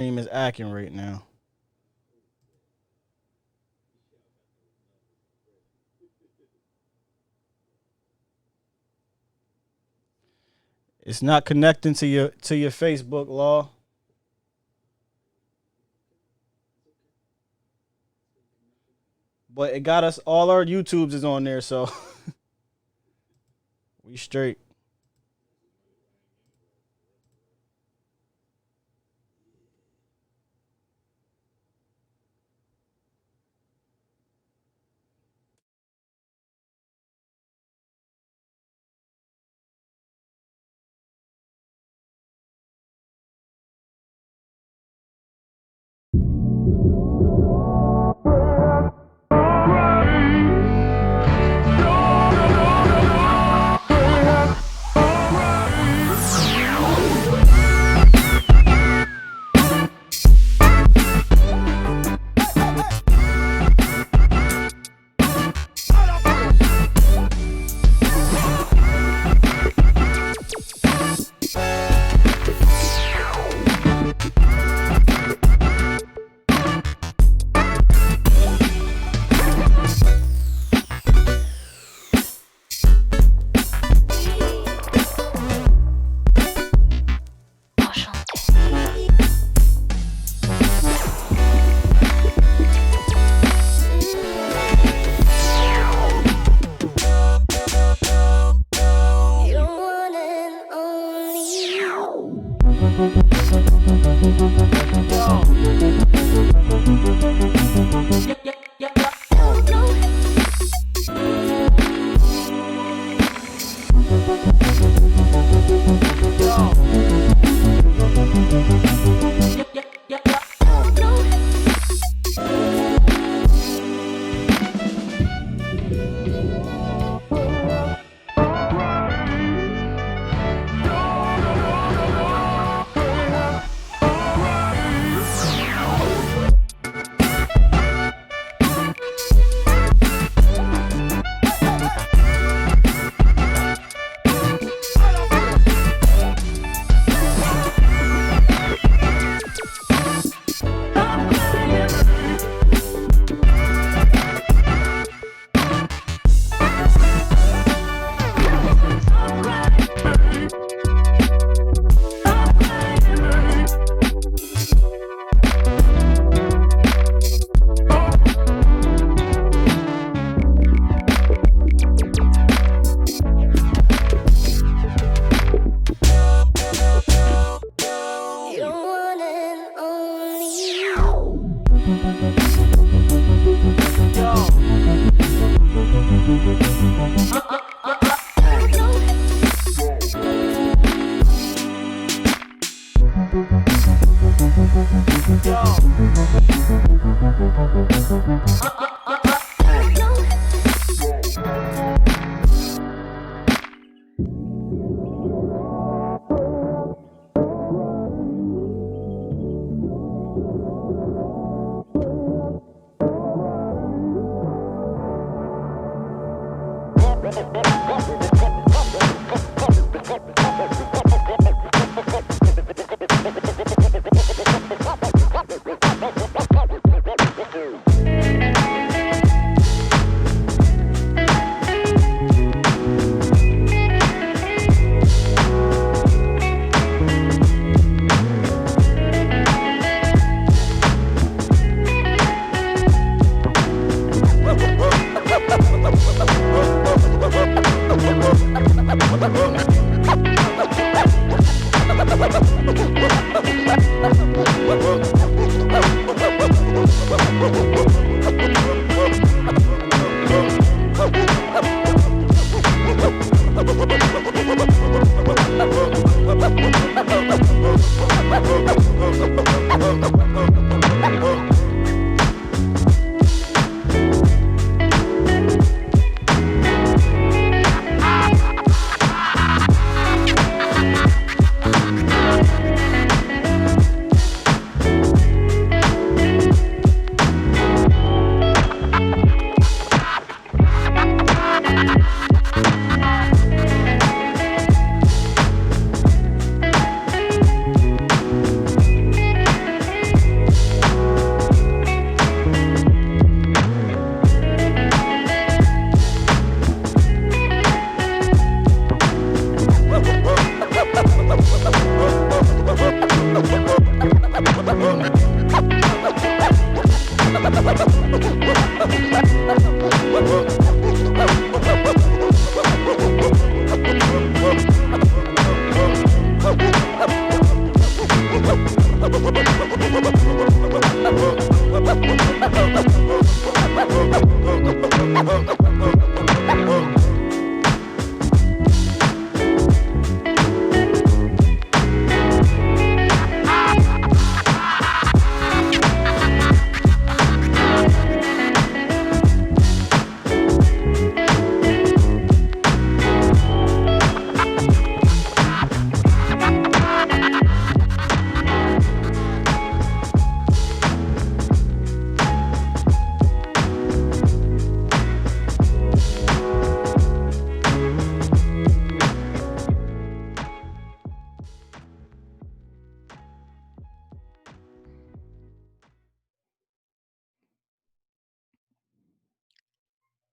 Stream is acting right now. It's not connecting to your Facebook, Law. But it got us all our YouTubes is on there, so we straight.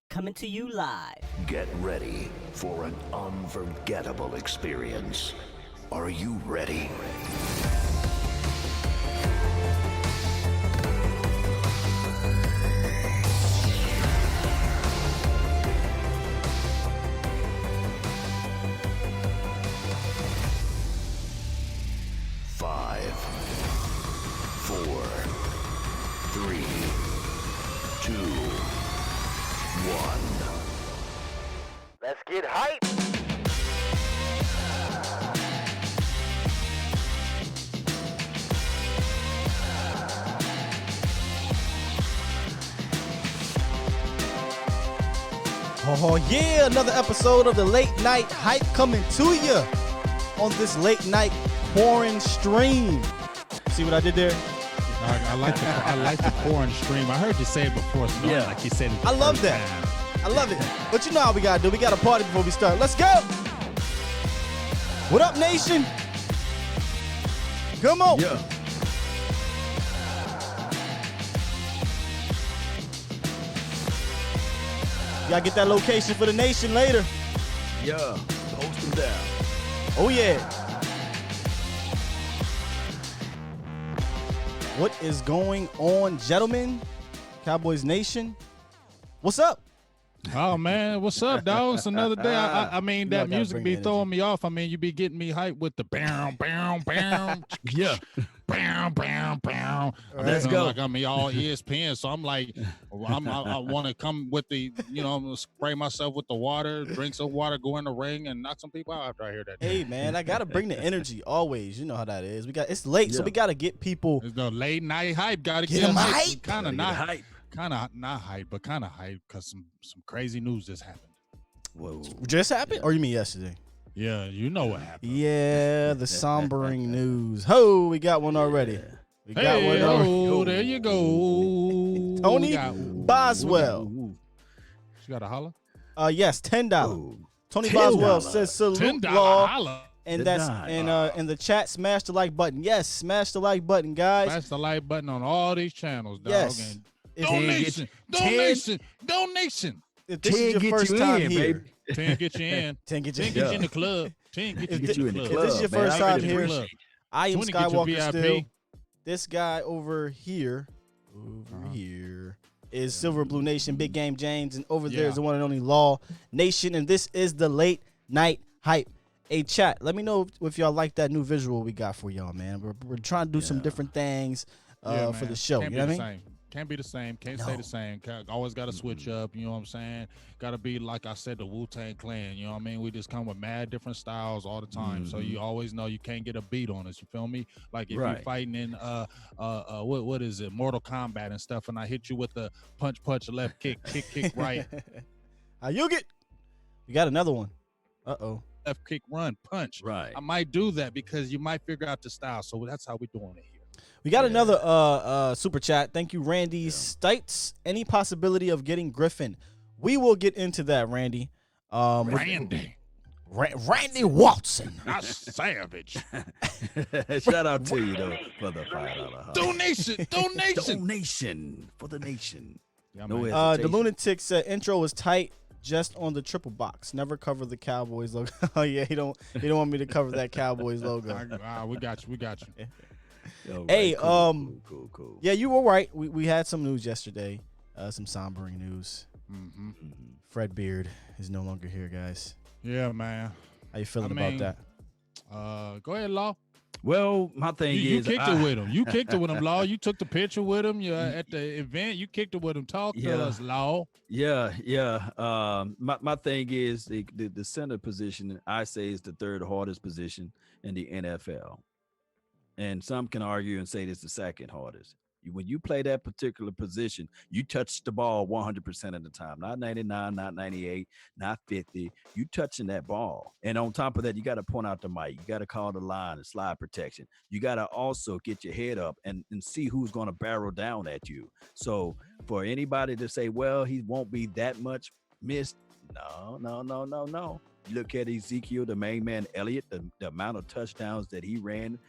Coming to you live. Get ready for an unforgettable experience. Are you ready? Five, 4, 3, 2, 1. Let's get hype. Oh yeah, another episode of the Late Night Hype coming to you on this late night pouring stream. See what I did there? I like the pouring stream. I heard you say it before, so Yeah. like you said it. I love that. I love it. But you know how we gotta do. We gotta party before we start. Let's go. What up, nation? Come on. Yeah. Gotta get that location for the nation later. Yeah. Post them down. Oh yeah. What is going on, gentlemen? Cowboys Nation. What's up? Oh man, what's up, dog? It's another day. I mean, Y'all that gotta music bring be the throwing me off. I mean, you be getting me hyped with the bam, bam, bam, Yeah. bam, bam, bam. Let's go. Like I'm all ESPN, so I'm like, I want to come with the, I'm gonna spray myself with the water, drink some water, go in the ring, and knock some people out after I hear that. Hey man, I gotta bring the energy always. You know how that is. It's late, so Yeah. we gotta get people. It's the late night hype. Gotta Get get 'em them hype. Kind of Gotta get not hype. kind of not hype, but kind of hype because some crazy news just happened. Whoa. Just happened, or you mean yesterday? Yeah, you know what happened. Yeah, the sombering news. Ho, we got one already. We got one already. Oh, there you go. Tony We got- Boswell. She got a holler? Yes, $10. Whoa. Tony $10. Boswell says salute $10 law, holler. and $10. that's in the chat. Smash the like button. Yes, smash the like button, guys. Smash the like button on all these channels, dog. Yes. And If, donation, donation, donation. if this is 10 your get first you time in, here, baby. 10 get you in. 10 get you 10 in. get you in the club. 10 get If you, Get you in the in the club. If this is your club, man. first I time really here, appreciate it. I am 20 get you Skywalker VIP. still. This guy over here, here is Silver and Blue Nation, Big Game James, and over there Yeah. is the one and only Law Nation, and this is the Late Night Hype. Hey, chat, let me know if y'all like that new visual we got for y'all, man. We're trying to do some different things Yeah, for man. the show. Can't You know be what the I mean? same. Can't be the same. Can't No. stay the same. Always got to switch up. You know what I'm saying? Got to be, like I said, the Wu-Tang Clan. You know what I mean? We just come with mad different styles all the time. So you always know you can't get a beat on us. You feel me? Like if you're Right. fighting in what is it? Mortal Kombat and stuff, and I hit you with the punch, left kick, kick, right, How you get? We got another one. Uh-oh. left kick, run, punch. Right. I might do that because you might figure out the style. So that's how we're doing it here. We got another super chat. Thank you, Randy Stites. Any possibility of getting Griffin? We will get into that, Randy. Randy, Randy Watson. not Savage. Shout out to you, though, for the $5. Donation. Donation for the nation. Yeah, No man. hesitation. The Lunatic said intro was tight, just on the triple box. Never cover the Cowboys logo. Oh yeah, he don't want me to cover that Cowboys logo. We got you. All right, Hey, cool. yeah, you were right. We had some news yesterday, some sombering news. Mm-hmm. Fred Beard is no longer here, guys. Yeah, man. How you feeling about that? Go ahead, Law. Well, my thing You is, kicked it with him. You kicked it with him, Law. You took the picture with him. You at the event. You kicked it with him. Talk to us, Law. Yeah. My thing is the center position. I say is the third hardest position in the NFL, and some can argue and say it's the second hardest. When you play that particular position, you touch the ball 100% of the time, not 99, not 98, not 50. You touching that ball. And on top of that, you got to point out the mic. You got to call the line and slide protection. You got to also get your head up and see who's going to barrel down at you. So for anybody to say, well, he won't be that much missed. No. You look at Ezekiel, the main man, Elliott, the amount of touchdowns that he ran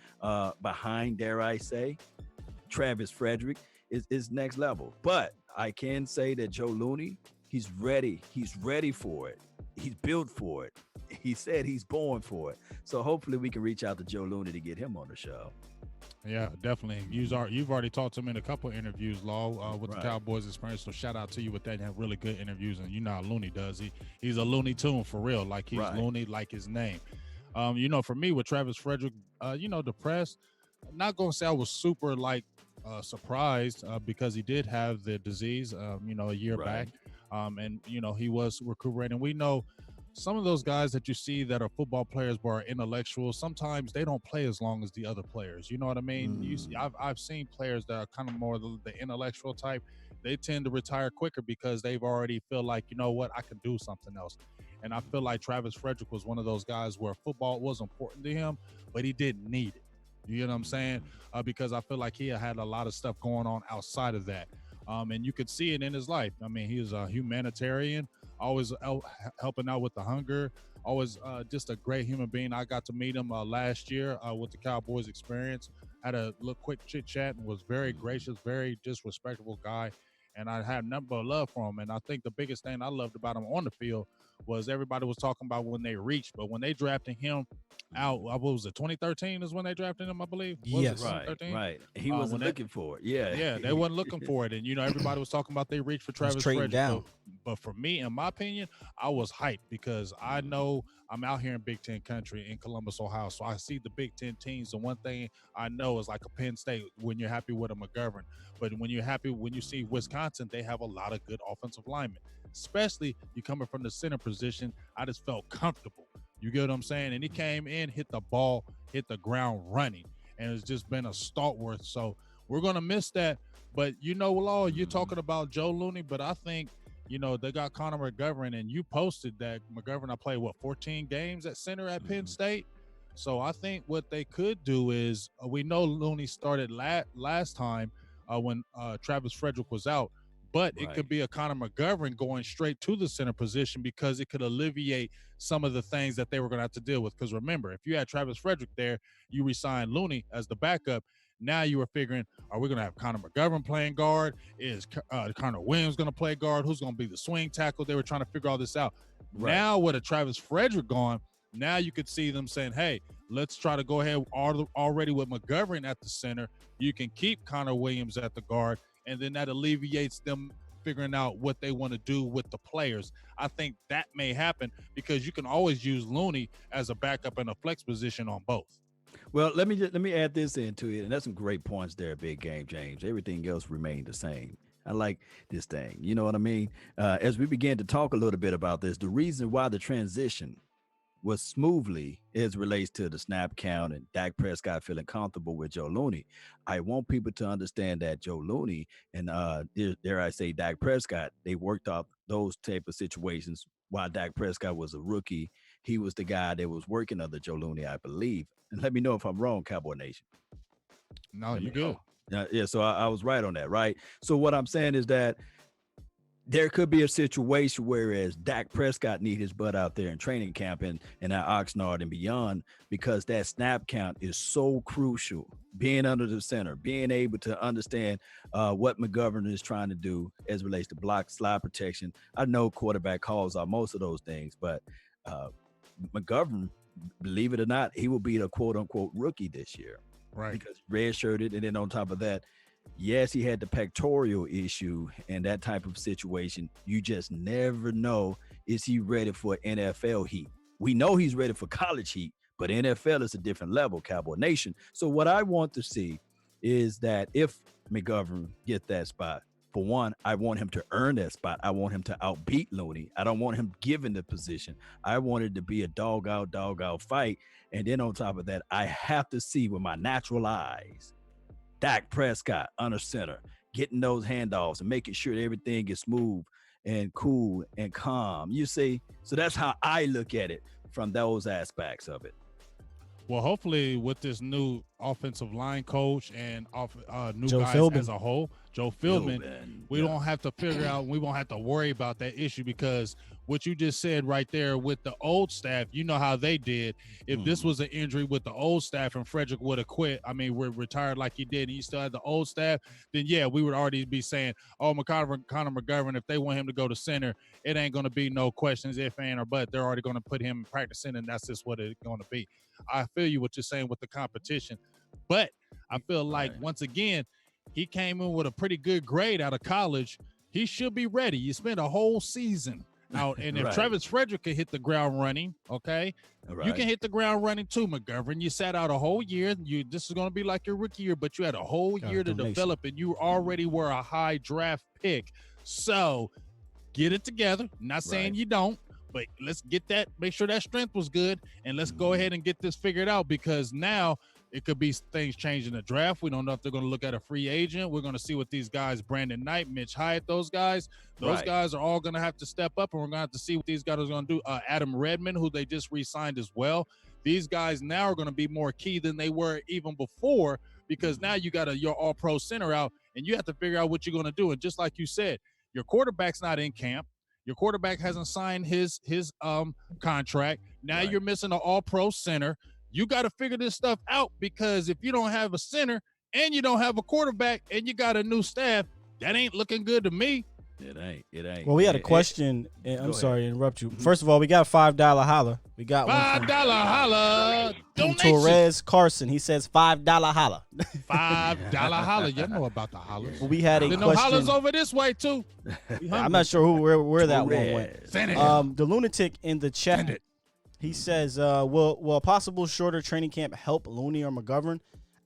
behind, dare I say, Travis Frederick is next level. But I can say that Joe Looney, he's ready. He's ready for it. He's built for it. He said he's born for it. So hopefully we can reach out to Joe Looney to get him on the show. Yeah, definitely. You've already talked to him in a couple of interviews, Law, with Right. The Cowboys experience. So shout out to you with that. You have really good interviews, and you know how Looney does. He's a Looney Tune for real. Like he's Right. Looney, like his name. For me with Travis Frederick, depressed. I'm not gonna say I was super surprised because he did have the disease, a year Right. back, and he was recuperating. We know some of those guys that you see that are football players but are intellectuals, sometimes they don't play as long as the other players. You know what I mean? I've seen players that are kind of more the intellectual type. They tend to retire quicker because they've already feel like, you know what, I can do something else. And I feel like Travis Frederick was one of those guys where football was important to him, but he didn't need it. You know what I'm saying? Because I feel like he had a lot of stuff going on outside of that. And you could see it in his life. I mean, he was a humanitarian, always helping out with the hunger, always just a great human being. I got to meet him last year with the Cowboys experience. Had a little quick chit chat and was very gracious, very just respectable guy. And I had nothing but love for him. And I think the biggest thing I loved about him on the field was everybody was talking about when they reached, but when they drafted him out, what was it, 2013 is when they drafted him, I believe? Was Yes. it 2013? Right. He wasn't looking for it. Yeah. They wasn't looking for it. And, everybody was talking about they reached for Travis Frederick. Down. But for me, in my opinion, I was hyped because I know I'm out here in Big Ten country in Columbus, Ohio. So I see the Big Ten teams. The one thing I know is like a Penn State when you're happy with a McGovern. But when you see Wisconsin, they have a lot of good offensive linemen, especially you coming from the center position. I just felt comfortable. You get what I'm saying? And he came in, hit the ball, hit the ground running, and it's just been a stalwart. So we're going to miss that. But, Law, you're talking about Joe Looney, but I think, they got Connor McGovern, and you posted that McGovern, I played, 14 games at center at Penn State? So I think what they could do is we know Looney started last time when Travis Frederick was out, but it could be a Connor McGovern going straight to the center position because it could alleviate some of the things that they were going to have to deal with. Because remember, if you had Travis Frederick there, you re-signed Looney as the backup. Now you were figuring, are we going to have Connor McGovern playing guard? Is Connor Williams going to play guard? Who's going to be the swing tackle? They were trying to figure all this out. Right. Now with a Travis Frederick gone, now you could see them saying, hey, let's try to go ahead already with McGovern at the center. You can keep Connor Williams at the guard, and then that alleviates them figuring out what they want to do with the players. I think that may happen because you can always use Looney as a backup in a flex position on both. Well, let me add this into it, and that's some great points there, Big Game James. Everything else remained the same. I like this thing. You know what I mean? As we began to talk a little bit about this, the reason why the transition was smoothly as relates to the snap count and Dak Prescott feeling comfortable with Joe Looney. I want people to understand that Joe Looney and dare I say Dak Prescott, they worked out those type of situations while Dak Prescott was a rookie. He was the guy that was working under Joe Looney, I believe. And let me know if I'm wrong, Cowboy Nation. No, you good. Yeah, so I was right on that, right? So what I'm saying is that there could be a situation whereas Dak Prescott need his butt out there in training camp and at Oxnard and beyond, because that snap count is so crucial. Being under the center, being able to understand what McGovern is trying to do as relates to block, slide protection. I know quarterback calls are most of those things, but McGovern, believe it or not, he will be the quote unquote rookie this year. Right. Because redshirted, and then on top of that, yes, he had the pectoral issue and that type of situation. You just never know, is he ready for NFL heat? We know he's ready for college heat, but NFL is a different level, Cowboy Nation. So what I want to see is that if McGovern get that spot, for one, I want him to earn that spot. I want him to outbeat Looney. I don't want him given the position. I want it to be a dog out fight. And then on top of that, I have to see with my natural eyes, Dak Prescott under center, getting those handoffs and making sure that everything is smooth and cool and calm. You see? So that's how I look at it from those aspects of it. Well, hopefully with this new offensive line coach and new Joe guys Philbin. as a whole, Joe Philbin, we don't have to figure out, we won't have to worry about that issue, because what you just said right there with the old staff, you know how they did. If this was an injury with the old staff and Frederick would have quit, I mean, we're retired like he did, and you still had the old staff, then yeah, we would already be saying, oh, Connor McGovern, if they want him to go to center, it ain't going to be no questions, if, and, or but. They're already going to put him practicing, and that's just what it's going to be. I feel you what you're saying with the competition, but I feel like once again, he came in with a pretty good grade out of college. He should be ready. You spent a whole season out, and if Travis Frederick can hit the ground running, okay, you can hit the ground running too, McGovern. You sat out a whole year. This is going to be like your rookie year, but you had a whole year to develop, and you already were a high draft pick. So get it together. Not saying you don't. But let's get that, make sure that strength was good, and let's go ahead and get this figured out, because now it could be things changing the draft. We don't know if they're going to look at a free agent. We're going to see what these guys, Brandon Knight, Mitch Hyatt, those guys are all going to have to step up, and we're going to have to see what these guys are going to do. Adam Redmond, who they just re-signed as well. These guys now are going to be more key than they were even before, because now you got your all-pro center out, and you have to figure out what you're going to do. And just like you said, your quarterback's not in camp. Your quarterback hasn't signed his contract. Now you're missing an all-pro center. You got to figure this stuff out, because if you don't have a center and you don't have a quarterback and you got a new staff, that ain't looking good to me. It ain't. Well, we had a question. I'm sorry to interrupt you. First of all, we got a $5 holla. We got $5 holla. from Donation. Torres Carson. He says $5 holla. $5 holla. You know about the hollers. We had a Then no question. hollers over this way too. I'm not sure where that one went. Send it. The lunatic in the chat. He says, will a possible shorter training camp help Looney or McGovern?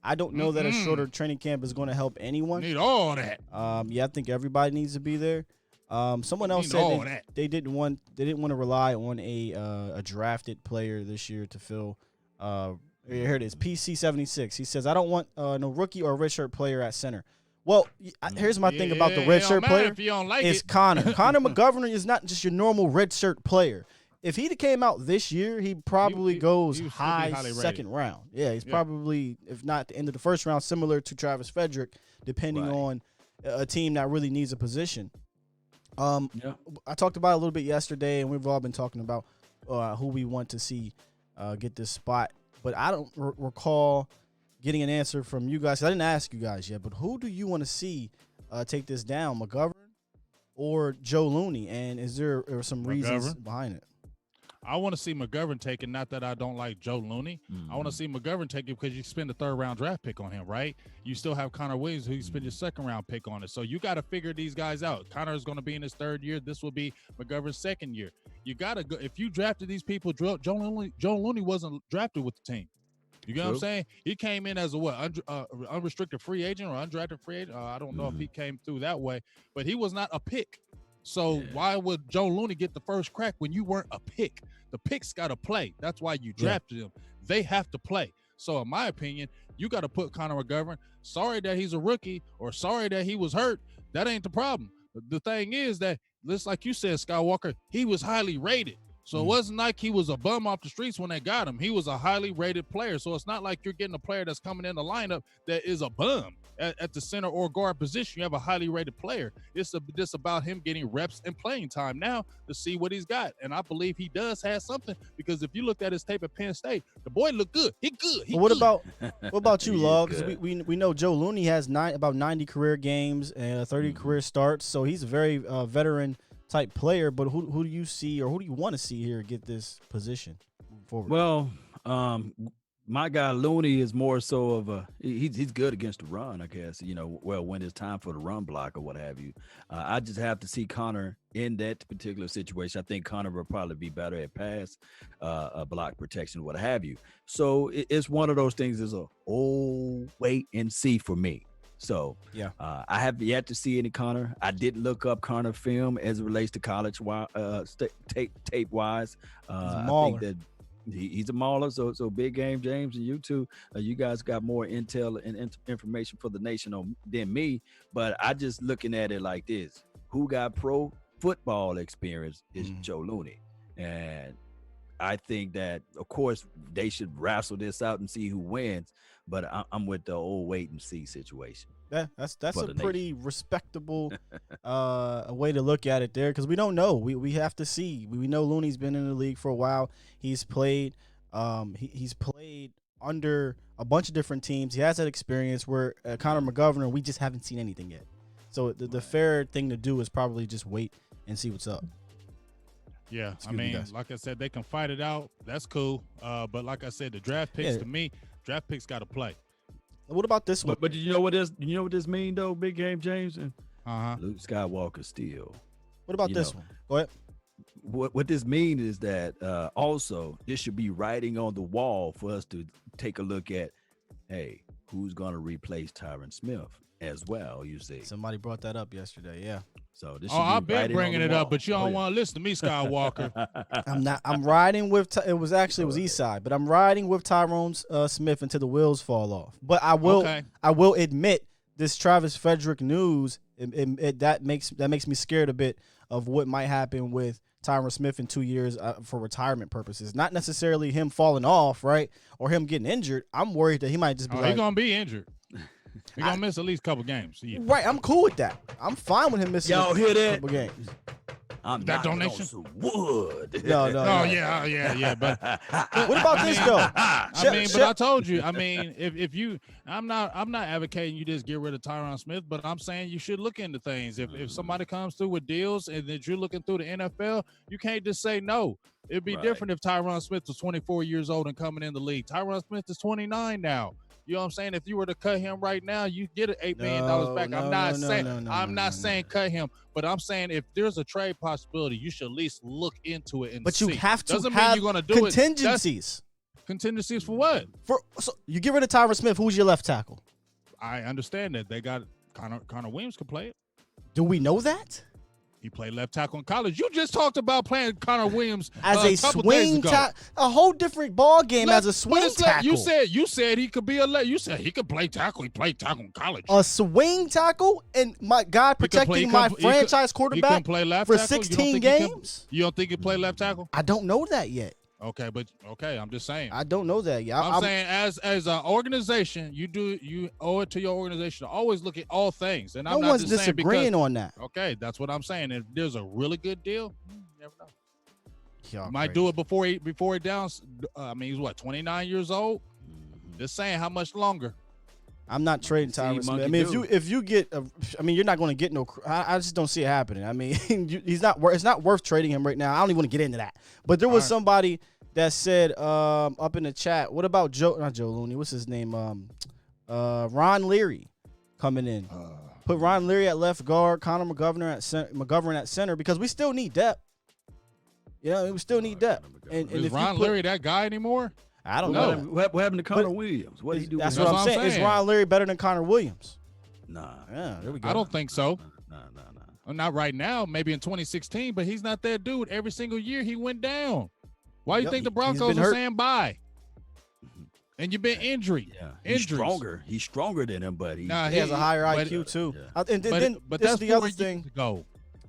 I don't know that a shorter training camp is going to help anyone. Need all that. Yeah, I think everybody needs to be there. Someone else said they didn't want to rely on a drafted player this year to fill. Here it is, PC76. He says, I don't want no rookie or redshirt player at center. Well, here's my thing about the redshirt player. If you don't like it's Connor. Connor McGovern is not just your normal redshirt player. If he came out this year, he probably goes high second round. Yeah, he's probably, if not the end of the first round, similar to Travis Frederick, depending on a team that really needs a position. I talked about it a little bit yesterday, and we've all been talking about who we want to see get this spot. But I don't recall getting an answer from you guys. I didn't ask you guys yet, but who do you want to see take this down, McGovern or Joe Looney? And is there some reasons behind it? I want to see McGovern take it. Not that I don't like Joe Looney. I want to see McGovern take it because you spend a third-round draft pick on him, right? You still have Connor Williams, who you spend your second-round pick on it. So you got to figure these guys out. Connor is going to be in his third year. This will be McGovern's second year. You got to go. If you drafted these people, Joe Looney wasn't drafted with the team. You get what I'm saying? He came in as a unrestricted free agent or undrafted free agent. I don't know if he came through that way, but he was not a pick. So why would Joe Looney get the first crack when you weren't a pick? The picks got to play. That's why you drafted them. They have to play. So in my opinion, you got to put Connor McGovern. Sorry that he's a rookie or sorry that he was hurt. That ain't the problem. The thing is that, just like you said, Skywalker, he was highly rated. So it wasn't like he was a bum off the streets when they got him. He was a highly rated player. So it's not like you're getting a player that's coming in the lineup that is a bum at the center or guard position. You have a highly rated player. It's just about him getting reps and playing time now to see what he's got. And I believe he does have something, because if you looked at his tape at Penn State, the boy looked good. He good. What about you, Love? Because we know Joe Looney has about 90 career games and 30 career starts. So he's a very veteran type player, but who do you see, or who do you want to see here get this position moving forward? Well, My guy Looney is more so of a he's good against the run, I guess. Well, when it's time for the run block or what have you. I just have to see Connor in that particular situation. I think Connor will probably be better at pass, block protection, what have you. So it's one of those things. Is wait and see for me. So yeah, I have yet to see any Connor. I didn't look up Connor film as it relates to college tape wise. I think that he's a mauler. So big game, James, and you two, you guys got more intel and information for the nation than me. But I just looking at it like this: who got pro football experience is Joe Looney, and I think that of course they should wrestle this out and see who wins. But I'm with the old wait and see situation. Yeah, that's a pretty respectable way to look at it there, because we don't know. We have to see. We know Looney's been in the league for a while. He's played he's played under a bunch of different teams. He has that experience where Connor McGovern, we just haven't seen anything yet. So the fair thing to do is probably just wait and see what's up. Yeah, like I said, they can fight it out. That's cool. But like I said, the draft picks to me, draft picks got to play. What about this one? But you know what this mean though, big game, James? Luke Skywalker still. What about this one? Go ahead. What this means is that also this should be writing on the wall for us to take a look at, hey, who's going to replace Tyron Smith as well, you see. Somebody brought that up yesterday, yeah. So this I've been bringing it up, but you don't want to listen to me, Skywalker. I'm riding with it was Eastside, but I'm riding with Tyrone Smith until the wheels fall off. But I will admit this Travis Frederick news that makes me scared a bit of what might happen with Tyron Smith in 2 years for retirement purposes. Not necessarily him falling off, right, or him getting injured. I'm worried that he might just be he's gonna be injured. He's going to miss at least a couple games. Yeah. Right, I'm cool with that. I'm fine with him missing a couple games. That donation? Wood. No. Yeah. But what about this though? But I told you. If you, I'm not advocating you just get rid of Tyron Smith, but I'm saying you should look into things. If somebody comes through with deals and that you're looking through the NFL, you can't just say no. It'd be different if Tyron Smith was 24 years old and coming in the league. Tyron Smith is 29 now. You know what I'm saying? If you were to cut him right now, you get $8 million back. I'm not saying cut him, but I'm saying if there's a trade possibility, you should at least look into it and But see. you have to Doesn't have mean you're going to do contingencies. Contingencies for what? So you get rid of Tyron Smith. Who's your left tackle? I understand that they got Connor Williams could play it. Do we know that? He played left tackle in college. You just talked about playing Connor Williams as a swing tackle. A whole different ball game as a swing tackle. You said he could be you said he could play tackle. He played tackle in college. A swing tackle, and my God protecting my franchise quarterback for 16 games. You don't think he play left tackle? I don't know that yet. Okay, I'm just saying. I don't know that yet. I'm saying as an organization, you owe it to your organization to always look at all things. And no one's disagreeing on that. Okay, that's what I'm saying. If there's a really good deal, you never know. You might do it before he downs. He's what, 29 years old? Just saying, how much longer? I'm not trading Tyron Smith. If you get, you're not going to get no. I just don't see it happening. It's not worth trading him right now. I don't even want to get into that. But there was somebody that said up in the chat, what about not Joe Looney? What's his name? Ron Leary coming in. Put Ron Leary at left guard, Connor McGovern at center, because we still need depth. We still need depth. And is Ron Leary that guy anymore? I don't know. What happened to Connor Williams? What did he do? That's what I'm saying. Is Ron Leary better than Connor Williams? Nah. Yeah, there we go. I don't think so. Nah. Well, not right now. Maybe in 2016, but he's not that dude. Every single year he went down. Why do you think the Broncos are saying bye? And you've been injured. Yeah, he's stronger. He's stronger than him, but he has a higher IQ too. Yeah. But that's the other thing.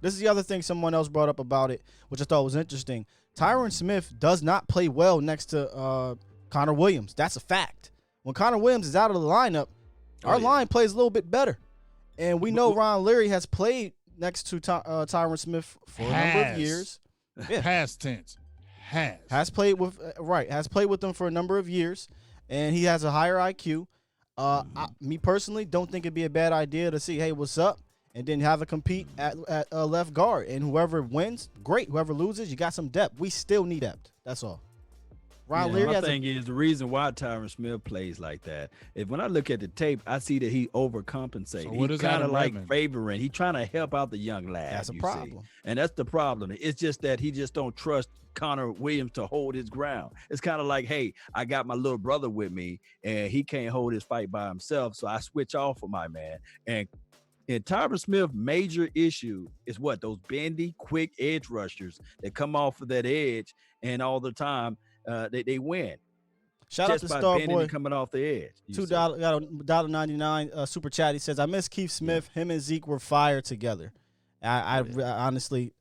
This is the other thing someone else brought up about it, which I thought was interesting. Tyron Smith does not play well next to Connor Williams. That's a fact. When Connor Williams is out of the lineup, our line plays a little bit better. And we know Ron Leary has played next to Tyron Smith for a number of years. Yeah. Past tense. Has played with them for a number of years, and he has a higher IQ. Me personally don't think it'd be a bad idea to see, hey, what's up? And then have a compete at left guard. And whoever wins, great. Whoever loses, you got some depth. We still need depth. That's all. Ron Leary my has thing is the reason why Tyron Smith plays like that. If when I look at the tape, I see that he overcompensates. So what He's is kind of Adam like Redmond? favoring. He's trying to help out the young lad. That's a you problem. see. And that's the problem. It's just that he just don't trust Connor Williams to hold his ground. It's kind of like, hey, I got my little brother with me, and he can't hold his fight by himself, so I switch off for my man. And Tyron Smith's major issue is what? Those bendy, quick edge rushers that come off of that edge, and all the time they win. Shout Just out to by Star bending Boy. and coming off the edge. $2 got a $1.99 super chat. He says, "I miss Keith Smith. Him and Zeke were fire together." I honestly,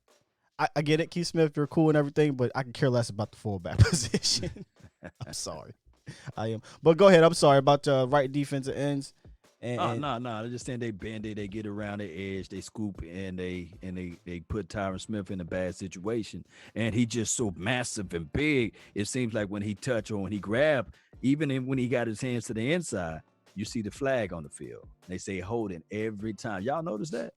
I get it. Keith Smith, you're cool and everything, but I could care less about the fullback position. I'm sorry, I am. But go ahead. I'm sorry about right defensive ends. No. They're just saying they bend it, they get around the edge, they scoop, and they put Tyron Smith in a bad situation. And he just so massive and big. It seems like when he touch or when he grab, even when he got his hands to the inside, you see the flag on the field. They say holding every time. Y'all notice that?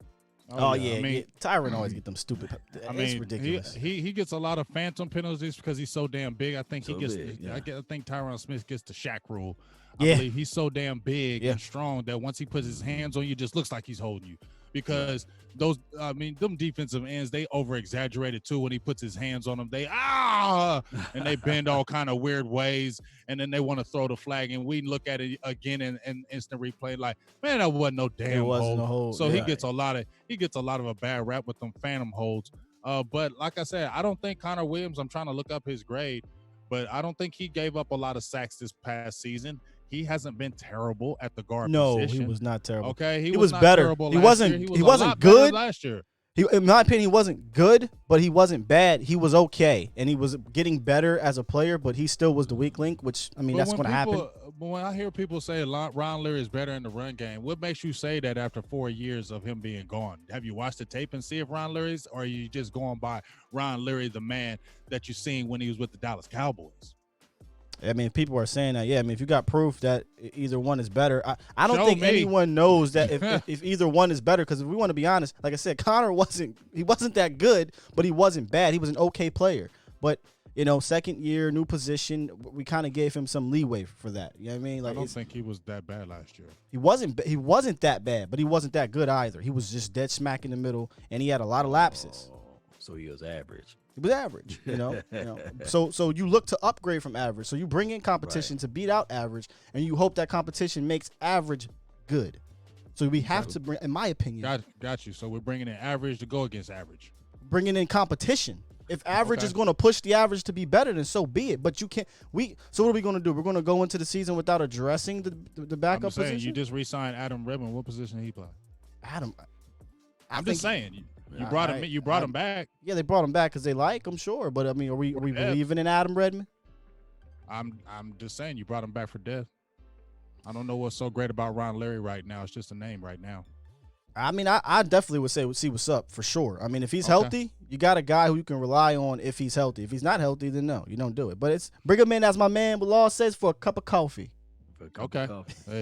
Oh yeah. I mean, Tyron always get them stupid. It's ridiculous. He gets a lot of phantom penalties because he's so damn big. I think So he gets. big, yeah. I think Tyron Smith gets the Shaq rule. Yeah. I believe he's so damn big and strong that once he puts his hands on you, it just looks like he's holding you. Because them defensive ends, they over exaggerated too. When he puts his hands on them, and they bend all kind of weird ways, and then they want to throw the flag, and we look at it again and instant replay like, man, that wasn't no damn hold. So he gets a lot of a bad rap with them phantom holds. But like I said, I don't think Connor Williams. I'm trying to look up his grade, but I don't think he gave up a lot of sacks this past season. He hasn't been terrible at the guard position. No, he was not terrible. Okay, he was not better. Terrible He last wasn't. year. He wasn't good last year. In my opinion, he wasn't good, but he wasn't bad. He was okay, and he was getting better as a player. But he still was the weak link, which that's going to happen. But when I hear people say Ron Leary is better in the run game, what makes you say that after 4 years of him being gone? Have you watched the tape and see if Ron Leary's, or are you just going by Ron Leary, the man that you seen when he was with the Dallas Cowboys? I mean, people are saying that. Yeah, I mean, if you got proof that either one is better, I don't Show think me. anyone knows that if either one is better. Because if we want to be honest, like I said, Connor wasn't that good, but he wasn't bad. He was an okay player. But second year, new position, we kind of gave him some leeway for that. You know what I mean? Like, I don't think he was that bad last year. He wasn't that bad, but he wasn't that good either. He was just dead smack in the middle, and he had a lot of lapses. So he was average. He was average, So you look to upgrade from average. So you bring in competition to beat out average, and you hope that competition makes average good. So we have to bring, in my opinion, got you. So we're bringing in average to go against average. Bringing in competition. If average is going to push the average to be better, then so be it. But you can't. So what are we going to do? We're going to go into the season without addressing the backup position. You just re-signed Adam Redmond. What position did he play? Adam. I'm just saying. You brought him. You brought him back. Yeah, they brought him back because they like him, sure. But I mean, are we believing in Adam Redmond? I'm just saying you brought him back for depth. I don't know what's so great about Ron Leary right now. It's just a name right now. I mean, I definitely would say see what's up for sure. I mean, if he's healthy, you got a guy who you can rely on. If he's healthy, if he's not healthy, then no, you don't do it. But it's bring him in, as my man Law says, for a cup of coffee. Okay.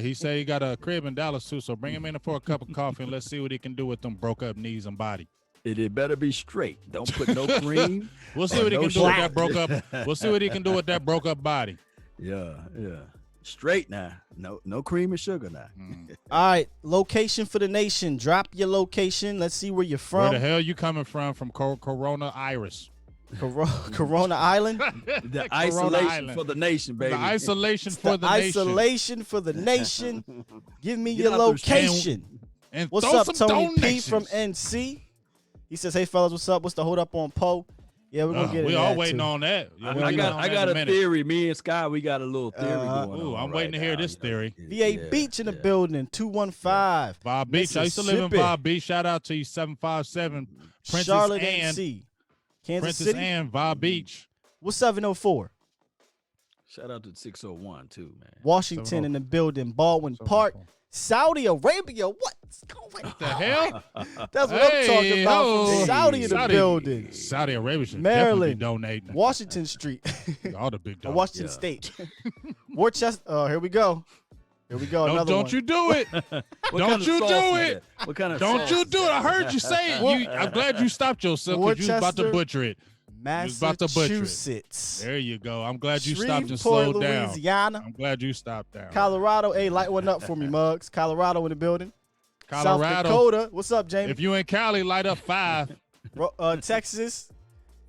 He said he got a crib in Dallas too, so bring him in for a cup of coffee and let's see what he can do with them broke up knees and body. It better be straight. Don't put no cream. We'll see what he can do with that broke up. We'll see what he can do with that broke up body. Yeah. Straight now. No cream and sugar now. All right, location for the nation. Drop your location. Let's see where you're from. Where the hell you coming from Corona Iris? Corona Island. The isolation for the nation, baby. The isolation for the nation. Isolation for the nation. Give me your location. And what's up, Tony P from NC? He says, "Hey fellas, what's up? What's the hold up on Poe?" Yeah, we're gonna get it. We all waiting on that. I got a theory. Me and Sky, we got a little theory going on. Ooh, I'm waiting to hear this theory. VA Beach in the building. 215. Vibe Beach. I used to live in Vibe Beach. Shout out to you. 757. Princess Charlotte, Anne. NC. Kansas Princess City. Anne. Vibe Beach. What's 704? Shout out to 601 too, man. Washington in the building. Baldwin Park. Saudi Arabia. What's going on? What the hell? That's what I'm talking about. From Saudi in the building. Saudi Arabia should Maryland. definitely be donating. Washington Street. All the big dogs. Washington State. Worcester. Here we go. Another don't one. you do it. Don't you do it. What kind of Don't sauce you is do it. that? I heard you say it. I'm glad you stopped yourself because you was about to butcher it. was about to butcher it. Massachusetts. There you go. I'm glad you stopped and Shreveport, slowed down. Louisiana. I'm glad you stopped down. Colorado. Hey, light one up for me, Muggs. Colorado in the building. Colorado. South Dakota. What's up, Jamie? If you in Cali, light up 5. Texas.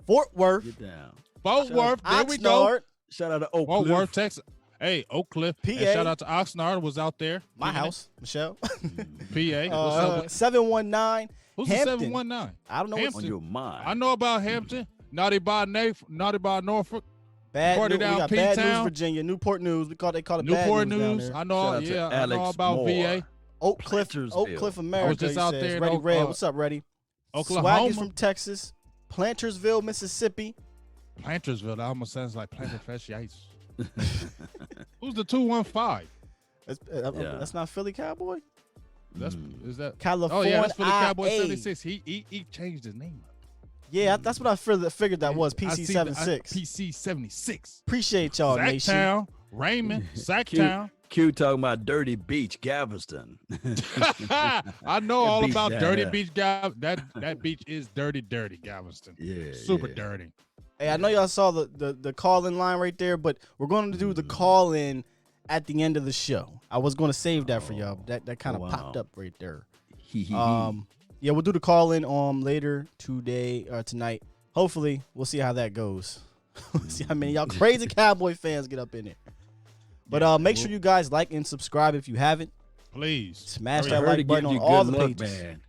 Fort Worth. Get down. Fort Worth. There we go. Oxnard. Shout out to Oak Fort Cliff. Worth, Texas. Hey, Oak Cliff. PA. And shout out to Oxnard. Was out there. My house, Michelle. PA. What's up? 719. Who's Hampton. the 719? I don't know. Hampton. On your mind. I know about Hampton. Naughty by Norfolk. Bad Party news. We down got bad news, P-Town. Virginia. Newport News. They call it bad Newport news down News. there. I know. Shout out to Yeah, I know Alex about Moore. VA. Oak Cliff, Plantersville. America. just he out says. there in Ready Red. Oak- What's up, Ready? Oklahoma. Swaggy's from Texas. Plantersville, Mississippi. Plantersville. That almost sounds like Planter Fresh Ice. Who's the 215? That's not Philly Cowboy. Is that? California. Oh yeah, that's for the Cowboys IA. 76. He changed his name up. Yeah, that's what I figured that was. PC 76. PC 76. Appreciate y'all, nation. Sacktown, Raymond, Sacktown. Q talking about Dirty Beach, Galveston. I know all beach about down Dirty there. Beach, that beach is dirty, Galveston. Yeah, Super yeah. dirty. Hey, I know y'all saw the call-in line right there, but we're going to do the call-in at the end of the show. I was going to save that for y'all. But that kind of popped up right there. Yeah, we'll do the call-in later today or tonight. Hopefully, we'll see how that goes. See how many y'all crazy Cowboy fans get up in there. But make sure you guys like and subscribe if you haven't. Please. Smash I that heard like it button gives on you all good the luck, pages. man.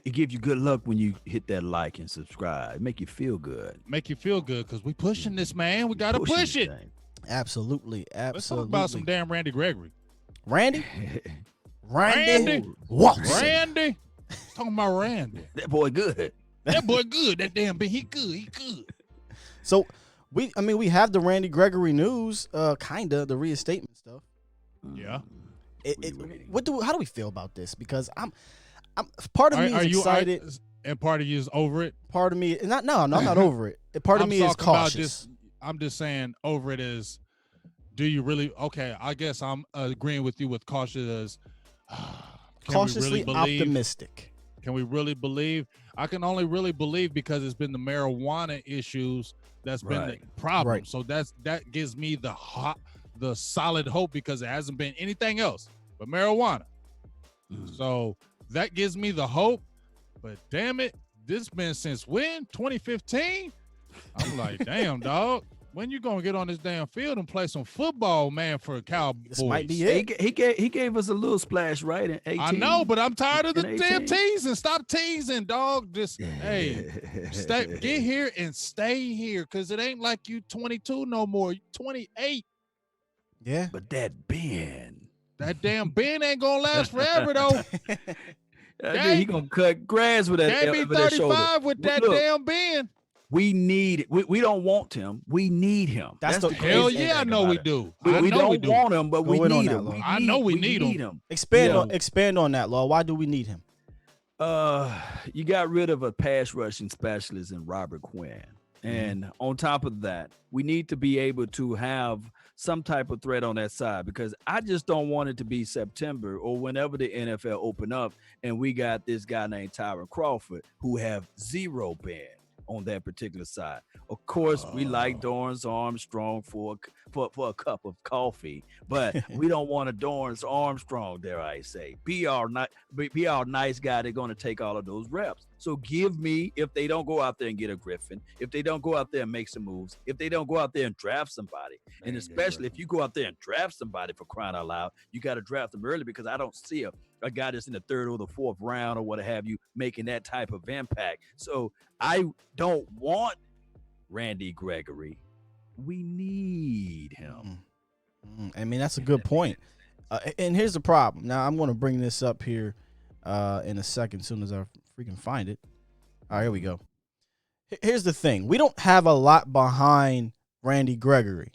It gives you good luck when you hit that like and subscribe. It make you feel good. Make you feel good because we pushing this, man. We got to Pushing push this it. thing. Absolutely. Let's talk about some damn Randy Gregory. Randy Randy. Watson. Randy. Talking about Randy. That boy good. That boy good. That damn he good. So we have the Randy Gregory news, kinda the reinstatement stuff. Yeah. How do we feel about this? Because I'm part of me is excited. And part of you is over it. Part of me I'm not over it. Part of me is cautious. I'm just saying over it is. Do you really? Okay, I guess I'm agreeing with you with cautious. Cautiously optimistic. Can we really believe? I can only really believe because it's been the marijuana issues that's been the problem. Right. So that gives me the solid hope because it hasn't been anything else but marijuana. So that gives me the hope. But damn it, this been since when? 2015? I'm like, damn, dog. When you gonna get on this damn field and play some football, man, for Cowboys? This might be it. He gave us a little splash right in 18. I know, but I'm tired of the in damn 18. teasing. Stop teasing, dog. Just get here and stay here, because it ain't like you 22 no more. You 28. Yeah. But that Ben. That damn Ben ain't gonna last forever though. He gonna cut grass with that. Can't be over that shoulder. 35 with that Look, damn Ben. We need it. We don't want him. We need him. That's the Hell crazy yeah, I thing know about we it. do. We don't want him, but we Go in on need that, him. Law. I know we need him. Expand on that, Law. Why do we need him? You got rid of a pass rushing specialist in Robert Quinn. And on top of that, we need to be able to have some type of threat on that side, because I just don't want it to be September or whenever the NFL open up and we got this guy named Tyron Crawford who have zero bend on that particular side. Of course, we like Dorrance Armstrong for a cup of coffee, but we don't want a Dorrance Armstrong, dare I say. Be our nice guy. They're going to take all of those reps. So give me, if they don't go out there and get a Griffin, if they don't go out there and make some moves, if they don't go out there and draft somebody, and especially if you go out there and draft somebody, for crying out loud, you got to draft them early, because I don't see a guy that's in the third or the fourth round or what have you making that type of impact. So I don't want Randy Gregory. We need him. I mean, that's a good point. And here's the problem. Now, I'm going to bring this up here in a second, as soon as I freaking find it. All right, here we go. Here's the thing. We don't have a lot behind Randy Gregory.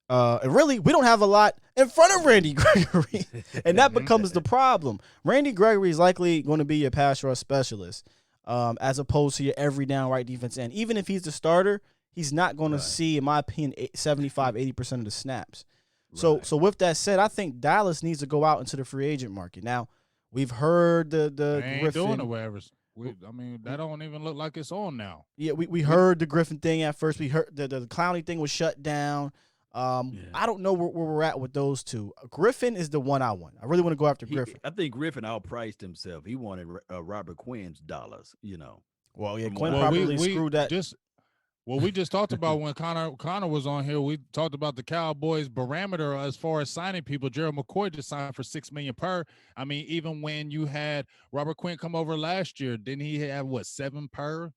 And really, we don't have a lot in front of Randy Gregory. And that becomes the problem. Randy Gregory is likely going to be your pass rush specialist, as opposed to your every down right defense end. Even if he's the starter, he's not going to see, in my opinion, 75-80% of the snaps. So with that said, I think Dallas needs to go out into the free agent market. Now, We've heard the They ain't Griffin. doing the waivers. I mean, that don't even look like it's on now. Yeah, we heard the Griffin thing at first. We heard the Clowney thing was shut down. I don't know where we're at with those two. Griffin is the one I want. I really want to go after Griffin. I think Griffin outpriced himself. He wanted Robert Quinn's dollars, Well, yeah, Quinn probably screwed that. We just talked about when Connor was on here. We talked about the Cowboys' barometer as far as signing people. Gerald McCoy just signed for $6 million per. I mean, even when you had Robert Quinn come over last year, didn't he have $7 per?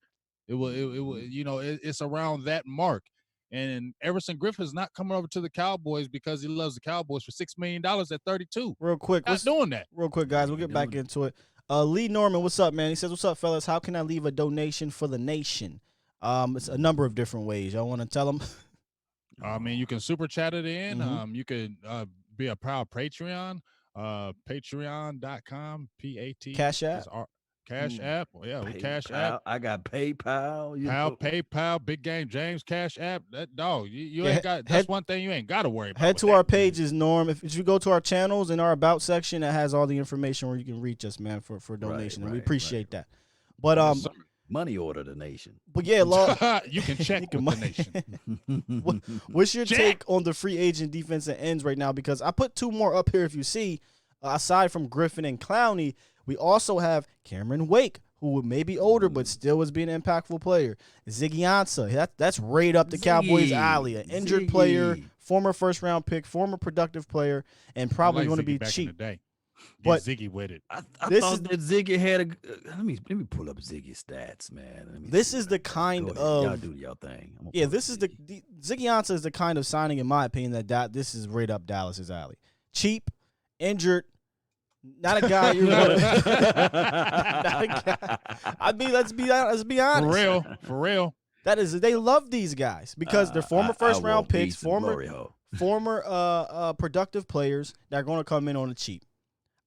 It was it's around that mark. And Everson Griffin's not coming over to the Cowboys because he loves the Cowboys for $6 million at 32. Real quick, not doing that. Real quick, guys, we'll get back into it. Lee Norman, what's up, man? He says, "What's up, fellas? How can I leave a donation for the nation?" It's a number of different ways. Y'all want to tell them? I mean, you can super chat it in. You could be a proud Patreon. Patreon.com. PAT. Cash App. Cash App. Yeah, with Cash App. I got PayPal. PayPal, Big Game James, Cash App. That dog. You ain't got. That's one thing you ain't got to worry about. Head to our pages, Norm. If you go to our channels in our About section, it has all the information where you can reach us, man, for donation, and we appreciate that. But money order the nation. But yeah, you can check with the nation. What's your take on the free agent defensive ends right now? Because I put two more up here. If you see, aside from Griffin and Clowney, we also have Cameron Wake, who may be older but still was being an impactful player. Ziggy Ansah, that's right up the Cowboys' alley. An injured player, former first-round pick, former productive player, and probably going to be cheap. But Ziggy with it. I thought that Ziggy had a. Let me pull up Ziggy's stats, man. This is the kind of y'all do your thing. Yeah, this is the Ziggy Ansah is the kind of signing, in my opinion, that this is right up Dallas's alley. Cheap, injured. Not a guy you're gonna. Not a guy. I mean, let's be honest. For real. That is, they love these guys because they're former first round picks, former productive players that are going to come in on the cheap.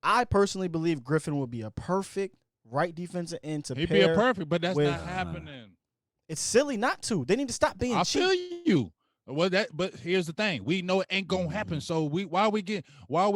I personally believe Griffin would be a perfect right defensive end to He'd pair be a perfect, but that's with, not happening. It's silly not to. They need to stop being cheap. I feel you. But here's the thing: we know it ain't gonna happen. So why are we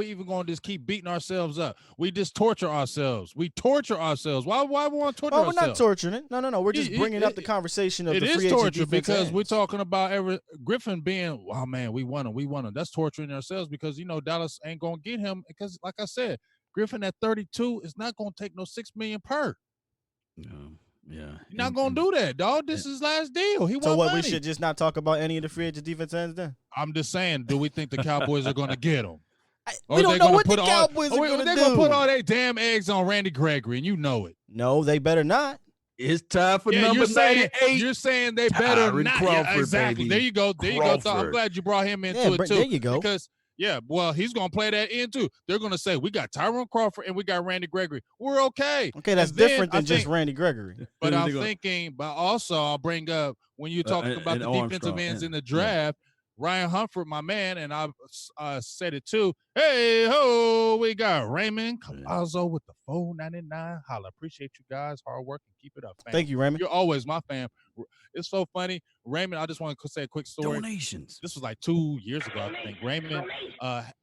even gonna just keep beating ourselves up? We just torture ourselves. We torture ourselves. Why we want to torture ourselves? We're not torturing it. No. We're just bringing up the conversation of the free agent defense. It is torture because we're talking about Griffin being, oh man, we want him. That's torturing ourselves because Dallas ain't gonna get him because, like I said, Griffin at 32 is not gonna take no $6 million per. No. Yeah, you're not gonna do that, dog. This is his last deal. So what? Money. We should just not talk about any of the free agent defense ends then. I'm just saying, do we think the Cowboys are gonna get him? We don't know what the Cowboys are gonna do. They're gonna put all their damn eggs on Randy Gregory, and you know it. No, they better not. It's time for number 98. You're saying they better not. Crawford, exactly. Baby. There you go. I'm glad you brought him into it too. There you go. Because he's going to play that in too. They're going to say, we got Tyrone Crawford and we got Randy Gregory. We're okay. Okay, that's different than just Randy Gregory. But I'm thinking, but also I'll bring up, when you're talking about the defensive ends in the draft, Ryan Humphert, my man, and I said it too. Hey, ho, we got Raymond Colazo with the 499. Holla, appreciate you guys. Hard work and keep it up, fam. Thank you, Raymond. You're always my fam. It's so funny. Raymond, I just want to say a quick story. Donations. This was like 2 years ago, I think. Raymond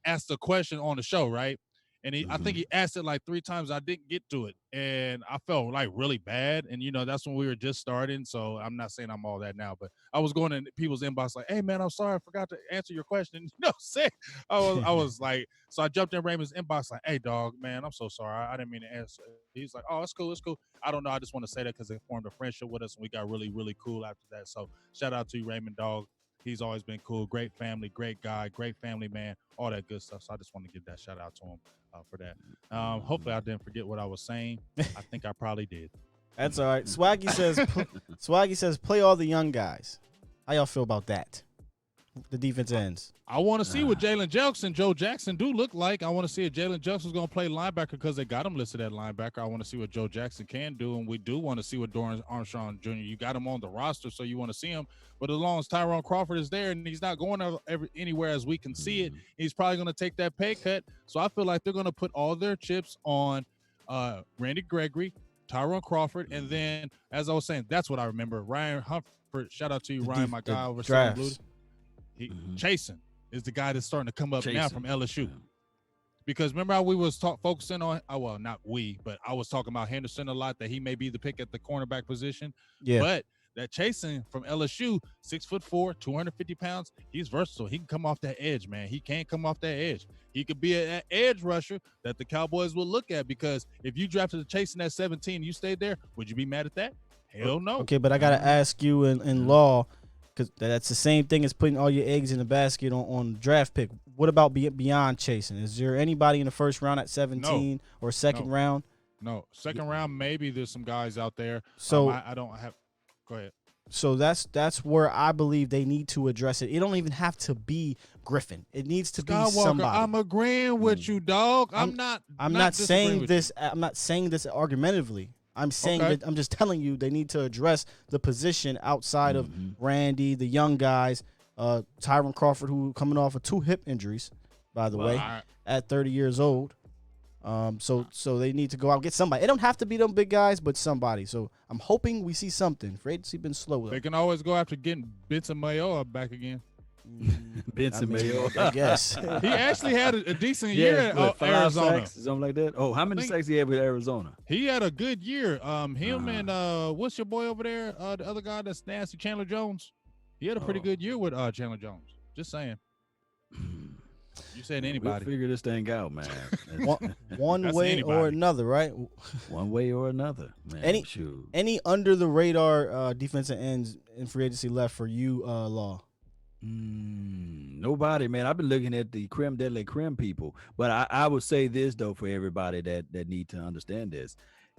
asked a question on the show, right? And I think he asked it like 3 times. I didn't get to it. And I felt like really bad. And, that's when we were just starting. So I'm not saying I'm all that now. But I was going in people's inbox like, hey, man, I'm sorry. I forgot to answer your question. I was like, so I jumped in Raymond's inbox like, hey, dog, man, I'm so sorry. I didn't mean to answer. He's like, oh, it's cool. It's cool. I don't know. I just want to say that because they formed a friendship with us. And we got really, really cool after that. So shout out to you, Raymond, dog. He's always been cool. Great family, great guy, great family man, all that good stuff. So I just want to give that shout out to him for that. Hopefully I didn't forget what I was saying. I think I probably did. That's all right. Swaggy says, play all the young guys. How y'all feel about that? The defense ends. I want to see what Jalen Jelks and Joe Jackson do look like. I want to see if Jalen Jelks is going to play linebacker because they got him listed at linebacker. I want to see what Joe Jackson can do, and we do want to see what Dorrance Armstrong Jr. You got him on the roster, so you want to see him. But as long as Tyrone Crawford is there and he's not going anywhere as we can see it, he's probably going to take that pay cut. So I feel like they're going to put all their chips on Randy Gregory, Tyrone Crawford, and then, as I was saying, that's what I remember. Ryan Humphert, shout out to you, Ryan, my guy over there. Chasen is the guy that's starting to come up now from LSU. Because remember how we was focusing on, well, not we, but I was talking about Henderson a lot, that he may be the pick at the cornerback position. Yeah. But that Chasen from LSU, 6'4", 250 pounds, he's versatile. He can come off that edge, man. He can come off that edge. He could be an edge rusher that the Cowboys will look at, because if you drafted a Chasen at 17 and you stayed there, would you be mad at that? Hell no. Okay, but I got to ask you in law, because that's the same thing as putting all your eggs in a basket on the draft pick. What about beyond Chasen? Is there anybody in the first round at 17 or second round? No. Second round, maybe there's some guys out there. So I don't have – go ahead. So that's where I believe they need to address it. It don't even have to be Griffin. It needs to be somebody. I'm agreeing with you, dog. I'm not saying this. I'm not saying this argumentatively. I'm saying that I'm just telling you they need to address the position outside of Randy, the young guys, Tyron Crawford, who coming off of 2 hip injuries, by the way, at 30 years old. So they need to go out and get somebody. It don't have to be them big guys, but somebody. So I'm hoping we see something. Free agency been slow. They can always go after getting Benson Mayoa back again. Benson Mayoa, I guess. He actually had a decent year at Arizona. Sacks, something like that. Oh, how many sacks he had with Arizona? He had a good year. Him and what's your boy over there? The other guy that's nasty, Chandler Jones. He had a pretty good year with Chandler Jones. Just saying. You said anybody. We'll figure this thing out, man. One way or another, right? One way or another, man. Any under the radar defensive ends in free agency left for you, Law? Nobody, man. I've been looking at the creme de la creme people, but I would say this though for everybody that need to understand this.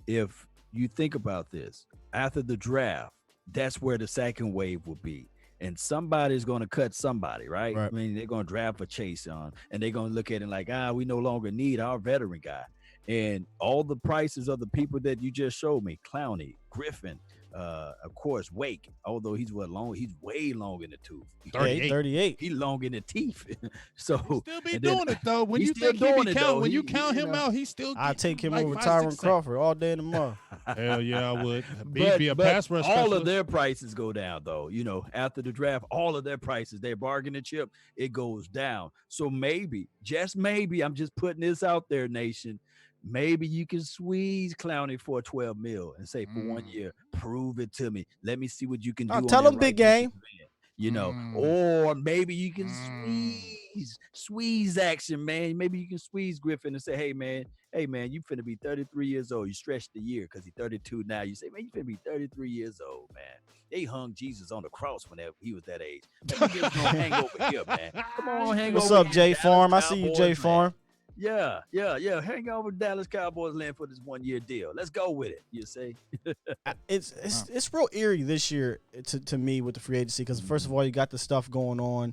If you think about this, after the draft, that's where the second wave will be. And somebody's going to cut somebody, right? I mean, they're going to draft a Chase on, and they're going to look at it like, we no longer need our veteran guy. And all the prices of the people that you just showed me, Clowney, Griffin, of course, Wake, although he's way long in the tooth. 38. He's long in the teeth. So he'll still be doing it though. When you think he be count, when you count him out, he's still. I'll take him over Tyron Crawford all day tomorrow. Hell yeah, I would. Be a pass rush. All of their prices go down though. You know, after the draft, all of their prices, their bargaining chip, it goes down. So maybe, just maybe, I'm just putting this out there, nation. Maybe you can squeeze Clowney for $12 million and say for 1 year, prove it to me. Let me see what you can do. Tell him big game. You know, or maybe you can squeeze action, man. Maybe you can squeeze Griffin and say, hey, man, you finna be 33 years old. You stretched the year because he's 32 now. You say, man, you finna be 33 years old, man. They hung Jesus on the cross whenever he was that age. Man, you just gonna hang over here, man. Come on, hang What's over up, Jay Farm? I see you, Jay Farm. Yeah. Hang on with Dallas Cowboys land for this 1 year deal. Let's go with it. You say it's real eerie this year to me with the free agency because first of all you got the stuff going on,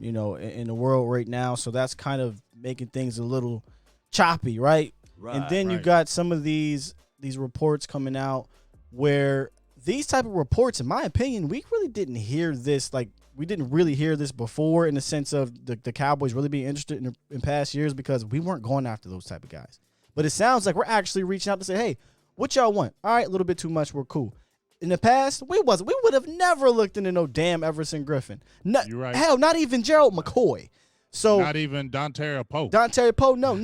in the world right now, so that's kind of making things a little choppy, right? And then you got some of these reports coming out where these type of reports, in my opinion, we really didn't hear this we didn't really hear this before in the sense of the Cowboys really being interested in past years because we weren't going after those type of guys. But it sounds like we're actually reaching out to say, hey, what y'all want? All right, a little bit too much. We're cool. In the past, we would have never looked into no damn Everson Griffin. You're right. Hell, not even Gerald McCoy. So not even Dontario Poe. No.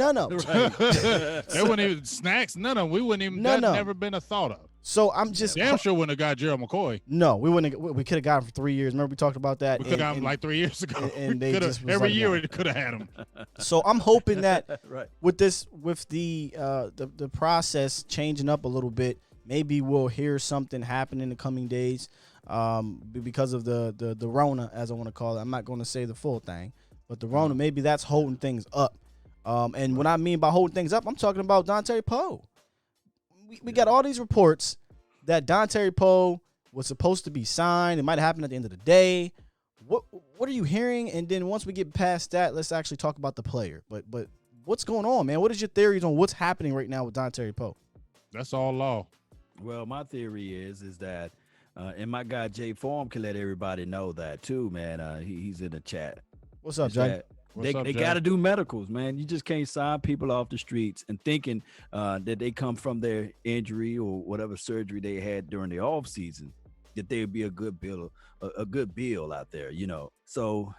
They wouldn't even snacks. None of them. We wouldn't even. Never been a thought of. So I'm just damn sure wouldn't have got Gerald McCoy. No, we wouldn't. We could have got him for 3 years. Remember we talked about that. We could have got him like 3 years ago. And they just every year we could have had him. So I'm hoping that with the process changing up a little bit, maybe we'll hear something happen in the coming days. Because of the Rona, as I want to call it. I'm not going to say the full thing, but the Rona, maybe that's holding things up. And what I mean by holding things up, I'm talking about Dontario Poe. We got all these reports that Dontario Poe was supposed to be signed. It might happen at the end of the day. What are you hearing? And then once we get past that, let's actually talk about the player. But what's going on, man? What is your theories on what's happening right now with Dontario Poe? That's all law. Well, my theory is that, and my guy Jay Form can let everybody know that too, man. He's in the chat. What's up, Jay? They got to do medicals, man. You just can't sign people off the streets and thinking that they come from their injury or whatever surgery they had during the off season that there would be a good bill out there, you know. So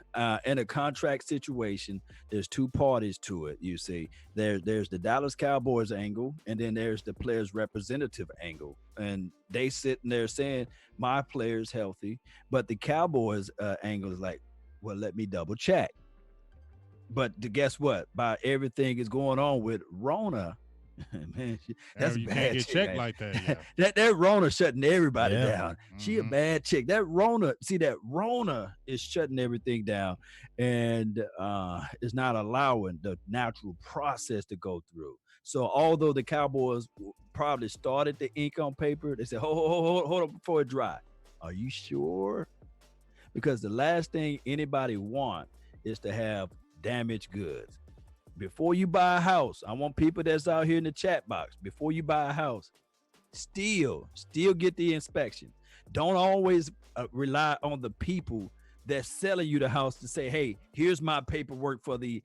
in a contract situation, there's two parties to it. You see, there's the Dallas Cowboys angle, and then there's the players representative angle, and they sitting there saying my player's healthy, but the Cowboys angle is like, well, let me double check. But guess what? By everything is going on with Rona, man, that's you bad can't get chick, checked man. like that. Yeah. that Rona shutting everybody Yeah. down. She a Mhm. bad chick. That Rona is shutting everything down, and is not allowing the natural process to go through. So although the Cowboys probably started the ink on paper, they said, hold up before it dry. Are you sure? Because the last thing anybody want is to have damaged goods. Before you buy a house, I want people that's out here in the chat box, before you buy a house, still get the inspection. Don't always rely on the people that's selling you the house to say, hey, here's my paperwork for the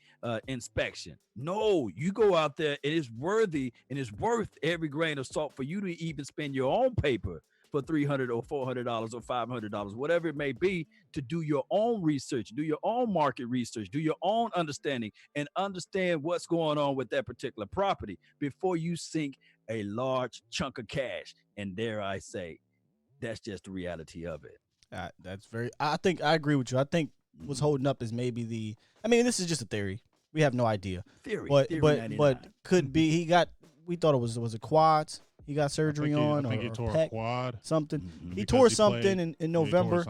inspection. No, you go out there and it's worthy and it's worth every grain of salt for you to even spend your own paper for $300 or $400 or $500, whatever it may be, to do your own research, do your own market research, do your own understanding, and understand what's going on with that particular property before you sink a large chunk of cash. And dare I say, that's just the reality of it. I think I agree with you. I think what's holding up is maybe this is just a theory. We have no idea. Theory But 99. could be we thought it was a quads. He got surgery I on think he or tore pec, a quad. something. Mhm. He Because tore he something played. in November.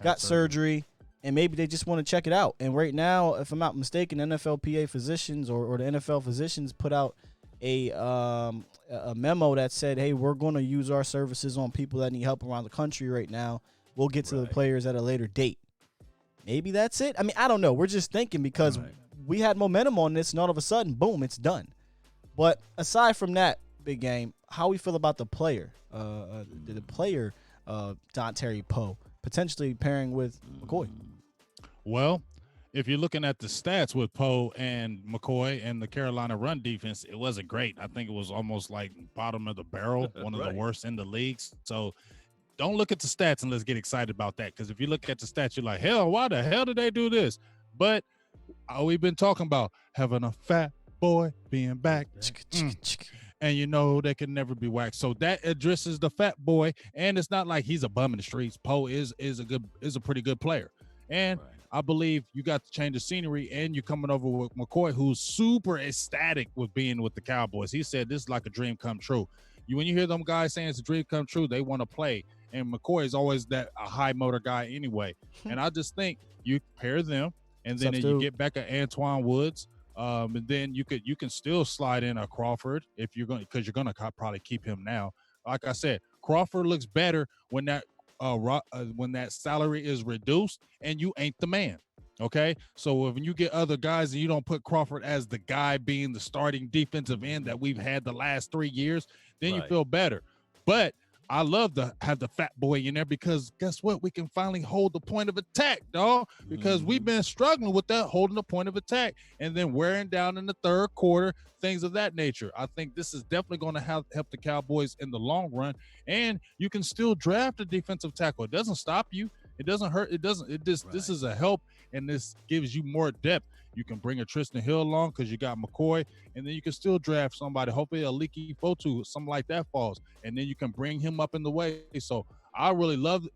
Got surgery, and maybe they just want to check it out. And right now, if I'm not mistaken, NFLPA physicians or the NFL physicians put out a memo that said, hey, we're going to use our services on people that need help around the country right now. We'll get to the players at a later date. Maybe that's it. I mean, I don't know. We're just thinking because we had momentum on this, and all of a sudden, boom, it's done. But aside from that, big game, how we feel about the player, Don Terry Poe, potentially pairing with McCoy. Well, if you're looking at the stats with Poe and McCoy and the Carolina run defense, it wasn't great. I think it was almost like bottom of the barrel, one of the worst in the leagues. So don't look at the stats and let's get excited about that. Because if you look at the stats, you're like, hell, why the hell did they do this? But we've been talking about having a fat boy being back. And you know they can never be waxed. So that addresses the fat boy, and it's not like he's a bum in the streets. Poe is a pretty good player, and I believe you got to change the scenery, and you're coming over with McCoy, who's super ecstatic with being with the Cowboys. He said this is like a dream come true. When you hear them guys saying it's a dream come true, they want to play, and McCoy is always a high motor guy anyway. And I just think you pair them, and then you get back at Antoine Woods. And then you can still slide in a Crawford if you're going, because you're going to probably keep him now. Like I said, Crawford looks better when that salary is reduced and you ain't the man. Okay, so when you get other guys and you don't put Crawford as the guy being the starting defensive end that we've had the last 3 years, then you feel better. But I love to have the fat boy in there because guess what? We can finally hold the point of attack, dog, because we've been struggling with that, holding the point of attack and then wearing down in the third quarter, things of that nature. I think this is definitely going to help the Cowboys in the long run. And you can still draft a defensive tackle. It doesn't stop you. It doesn't hurt. This is a help, and this gives you more depth. You can bring a Tristan Hill along because you got McCoy, and then you can still draft somebody, hopefully a Leaky Fotu, something like that falls, and then you can bring him up in the way. So I really love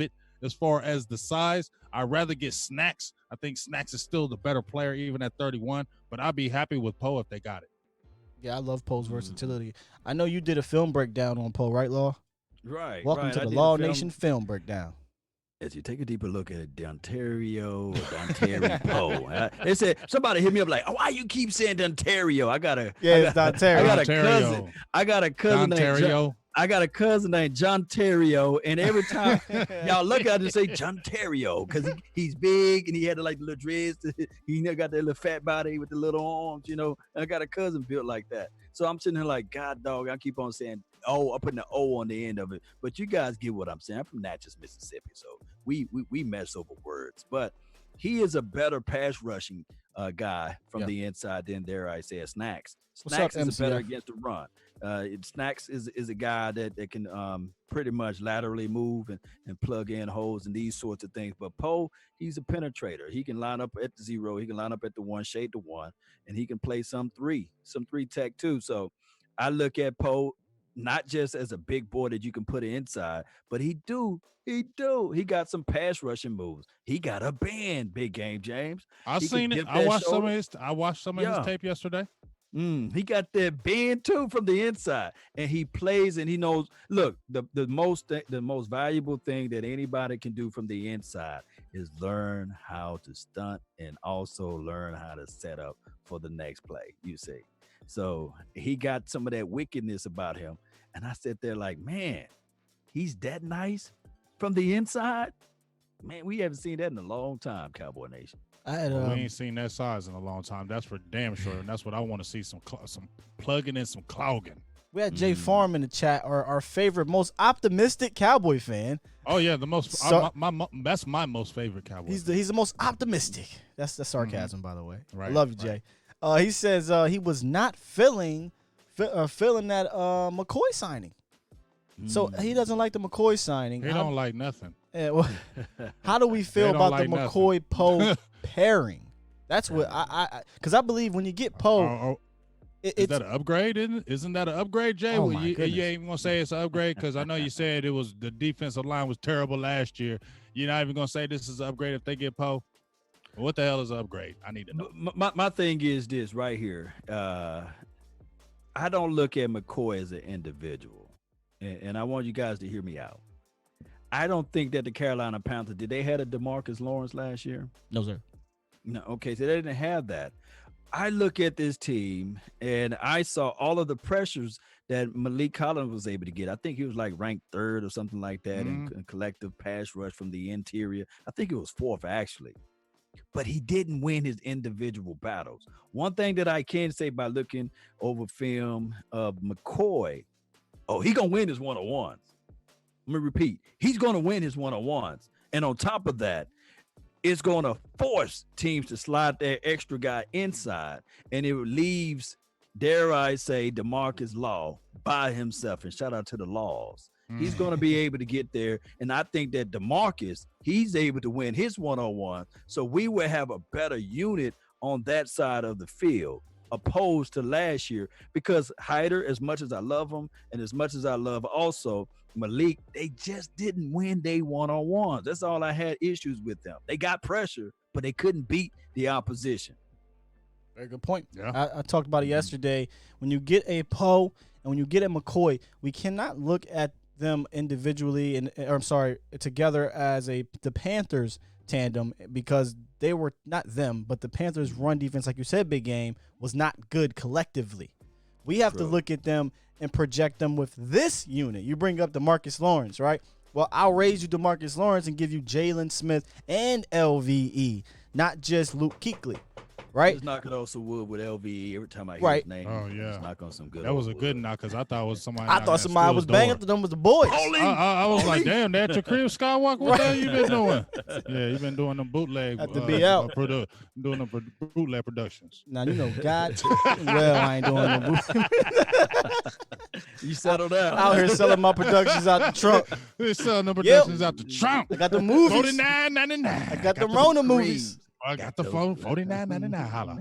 it as far as the size. I'd rather get Snacks. I think Snacks is still the better player even at 31, but I'd be happy with Poe if they got it. Yeah, I love Poe's versatility. I know you did a film breakdown on Poe, right, Law? Right. Welcome to the Law Nation film breakdown. As you take a deeper look at Dontario or Dontari Poe, they said somebody hit me up like, "Oh, why you keep saying Dontario?" It's Dontario. I got a cousin named I got a cousin named John Terrio, and every time y'all look at him and say John Terrio because he's big and he had the little dreads. He got that little fat body with the little arms, you know. And I got a cousin built like that. So I'm sitting here like, God, dog, I keep on saying, I'm putting the O on the end of it. But you guys get what I'm saying. I'm from Natchez, Mississippi, so we mess over words. But he is a better pass rushing guy from the inside than, dare I say, Snacks. What's Snacks up, is better MCF? against the run. Snacks is a guy that can pretty much laterally move and plug in holes and these sorts of things. But Poe, he's a penetrator. He can line up at the 0. He can line up at the 1, shade the 1, and he can play some three tech too. So I look at Poe not just as a big boy that you can put inside, but he got some pass rushing moves. He got a bend, big game, James. I seen it. I watched some of his tape yesterday. He got that bend too from the inside, and he plays and he knows. Look, the most valuable thing that anybody can do from the inside is learn how to stunt and also learn how to set up for the next play. You see, so he got some of that wickedness about him, and I sat there like, man, he's that nice from the inside. Man, we haven't seen that in a long time, Cowboy Nation. I had, we ain't seen that size in a long time. That's for damn sure, and that's what I want to see, some plugging and some clogging. We had Jay Farm in the chat, our favorite, most optimistic Cowboy fan. Oh yeah, the most. That's my most favorite Cowboy. He's the most optimistic. That's the sarcasm, by the way. Right, I love you, Jay. He says he was not feeling that McCoy signing. So he doesn't like the McCoy signing. He don't like nothing. Yeah, well, how do we feel about the McCoy Poe pairing? That's what because I believe when you get Poe, is that an upgrade? Isn't that an upgrade, Jay? Oh you ain't even gonna say it's an upgrade because I know you said it was the defensive line was terrible last year. You're not even gonna say this is an upgrade if they get Poe. What the hell is an upgrade? I need to know. My thing is this right here. I don't look at McCoy as an individual, and I want you guys to hear me out. I don't think that the Carolina Panthers, did they had a DeMarcus Lawrence last year? No, sir. No, okay, so they didn't have that. I look at this team and I saw all of the pressures that Malik Collins was able to get. I think he was like ranked 3rd or something like that in collective pass rush from the interior. I think it was 4th actually. But he didn't win his individual battles. One thing that I can say by looking over film of McCoy, he gonna win his one-on-ones. Let me repeat. He's going to win his one-on-ones. And on top of that, it's going to force teams to slide their extra guy inside. And it leaves, dare I say, DeMarcus Law by himself. And shout out to the Laws. He's going to be able to get there. And I think that DeMarcus, he's able to win his one-on-one. So we will have a better unit on that side of the field opposed to last year. Because Hyder, as much as I love him and as much as I love also Malik, they just didn't win their one-on-ones. That's all I had issues with them. They got pressure, but they couldn't beat the opposition. Very good point. Yeah. I talked about it yesterday. When you get a Poe and when you get a McCoy, we cannot look at them individually together as the Panthers tandem because they were not them, but the Panthers' run defense, like you said, big game, was not good collectively. We have to look at them and project them with this unit. You bring up DeMarcus Lawrence, right? Well, I'll raise you DeMarcus Lawrence and give you Jalen Smith and LVE, not just Luke Kuechly, right? Just knocking off some wood with LVE every time I hear his name. Oh, yeah. Just knock on some good. That was a wood. good knock because I thought it was somebody. I thought somebody was banging to them was the boys. I was like, damn, they at your crib, Skywalker? What the hell you been doing? Yeah, you been doing them bootleg. Have to be out. Doing them bootleg productions. Now, you know, God, well, I ain't doing no bootleg. You settled out. Out here selling my productions out the trunk. They're selling the productions out the trunk. I got the movies. $49.99. I got the Rona movies. I got the phone. $49.99. Holla.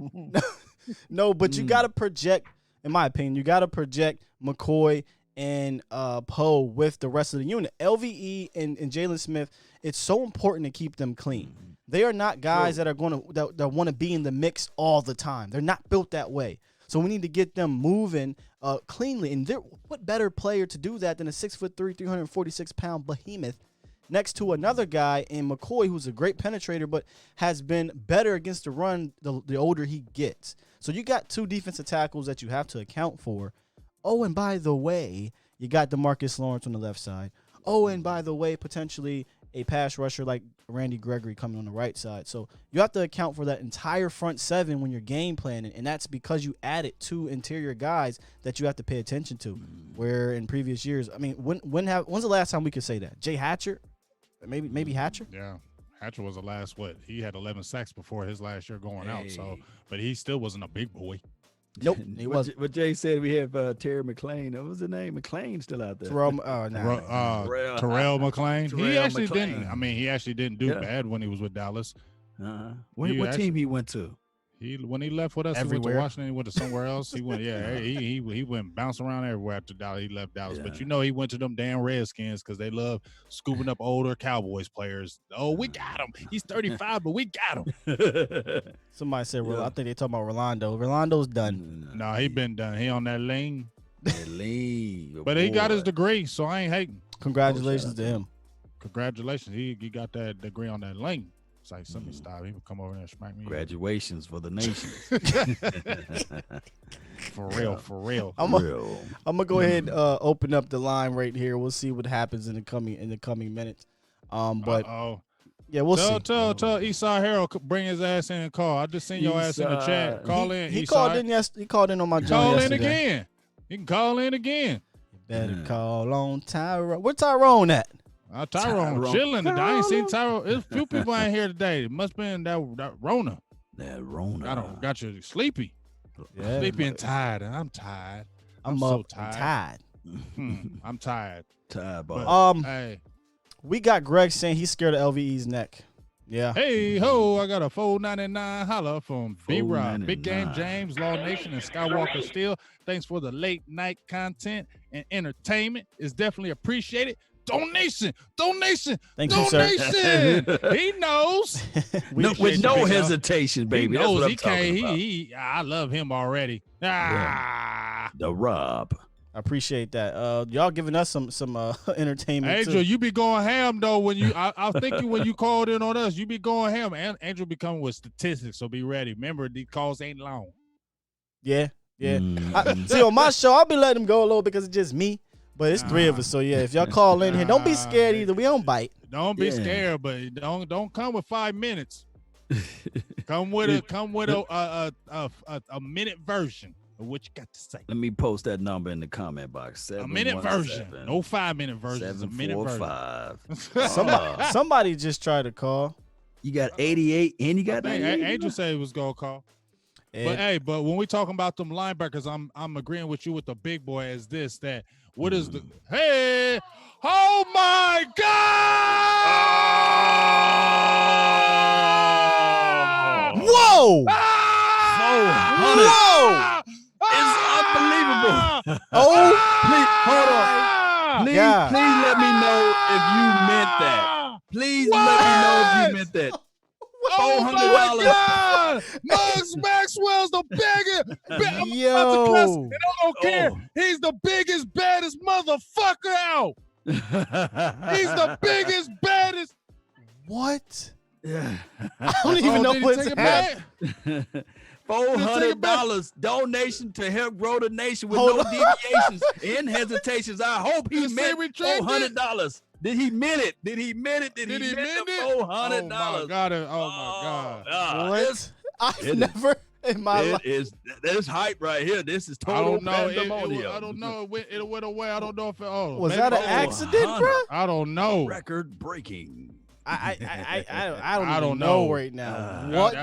No, but you got to project, in my opinion, you got to project McCoy and Poe with the rest of the unit. LVE and Jalen Smith, it's so important to keep them clean. They are not guys that are going to that want to be in the mix all the time. They're not built that way. So we need to get them moving cleanly. And what better player to do that than a 6'3", 346-pound behemoth next to another guy in McCoy, who's a great penetrator, but has been better against the run the older he gets. So you got 2 defensive tackles that you have to account for. Oh, and by the way, you got DeMarcus Lawrence on the left side. Oh, and by the way, potentially a pass rusher like Randy Gregory coming on the right side. So you have to account for that entire front 7 when you're game planning, and that's because you added 2 interior guys that you have to pay attention to. Where in previous years, I mean, when's the last time we could say that? Jay Hatcher? Maybe Hatcher? Yeah. Hatcher was the last, he had 11 sacks before his last year going out. So, but he still wasn't a big boy. Nope, he wasn't. But Jay said we have Terry McLean. What was the name? McLean still out there. Terrell McLean. He actually McLean. didn't. I mean, he actually didn't do bad when he was with Dallas. What team he went to? When he left with us, Everywhere. he went to Washington. He went to somewhere else. He went, he went bouncing around everywhere after Dallas. He left Dallas, but he went to them damn Redskins because they love scooping up older Cowboys players. Oh, we got him. He's 35, but we got him. Somebody said, I think they talking about Rolando. Rolando's done. No, he been done. He on that lane. But he got his degree, so I ain't hating. Congratulations to him. Congratulations. He got that degree on that lane. It's like somebody stop. He would come over there and smack me. Graduations for the nation. For real. I'm gonna go ahead and open up the line right here. We'll see what happens in the coming minutes. But yeah, we'll see. Tell Esau Harold bring his ass in and call. I just seen your ass in the chat. Call in. He called in yesterday. He called in on my job. Call yesterday. in again. You can call in again. You better call on Tyrone. Where Tyrone at? Tyrone chilling today. I ain't seen Tyrone. There's a few people ain't here today. It must have been that Rona. That Rona. Got you sleepy. Yeah, sleepy and tired. I'm tired. I'm so up tired. I'm tired. Tired, boy. Hey. We got Greg saying he's scared of LVE's neck. Yeah. Hey ho, I got a $4.99 holla from B-Rob, Big Game James, Law Nation, and Skywalker Steel. Thanks for the late night content and entertainment. It's definitely appreciated. Donation. Thank you, sir. He knows. With no hesitation, baby. He knows. That's what I'm talking about. I love him already. The Rob. I appreciate that. Y'all giving us some entertainment. Angel, too. you be going ham though when you. I think when you called in on us, you be going ham. And Angel be coming with statistics, so be ready. Remember, these calls ain't long. Yeah. See, on my show, I'll be letting them go a little because it's just me. But it's three of us, so yeah. If y'all call in here, don't be scared either. We don't bite. Don't be scared, but don't come with 5 minutes. Come with a minute version of what you got to say. Let me post that number in the comment box. A minute version, no 5 minute version. It's a minute version. Somebody just tried to call. You got 88, and you got 88. Angel said he was gonna call. But when we talking about them linebackers, I'm agreeing with you with the big boy as this that. What is the oh my God! Whoa! Whoa! It's unbelievable. Please hold on. Please let me know if you meant that. Please let me know if you meant that. $400. Muggs Maxwell's the biggest. Yo. And I don't care. He's the biggest, baddest motherfucker out. He's the biggest, baddest. What? Yeah. I don't even know what's happening. $400 donation to help grow the nation with no deviations and hesitations. I hope he meant $400. Did he mean it? Did he mean it? Did he mean it? $400. Oh my God! Oh my God! What? I've never in my life. There's hype right here. This is total pandemonium. I don't know. It went away. I don't know if it. Was that an accident, bro? I don't know. Record breaking. I don't know right now. What?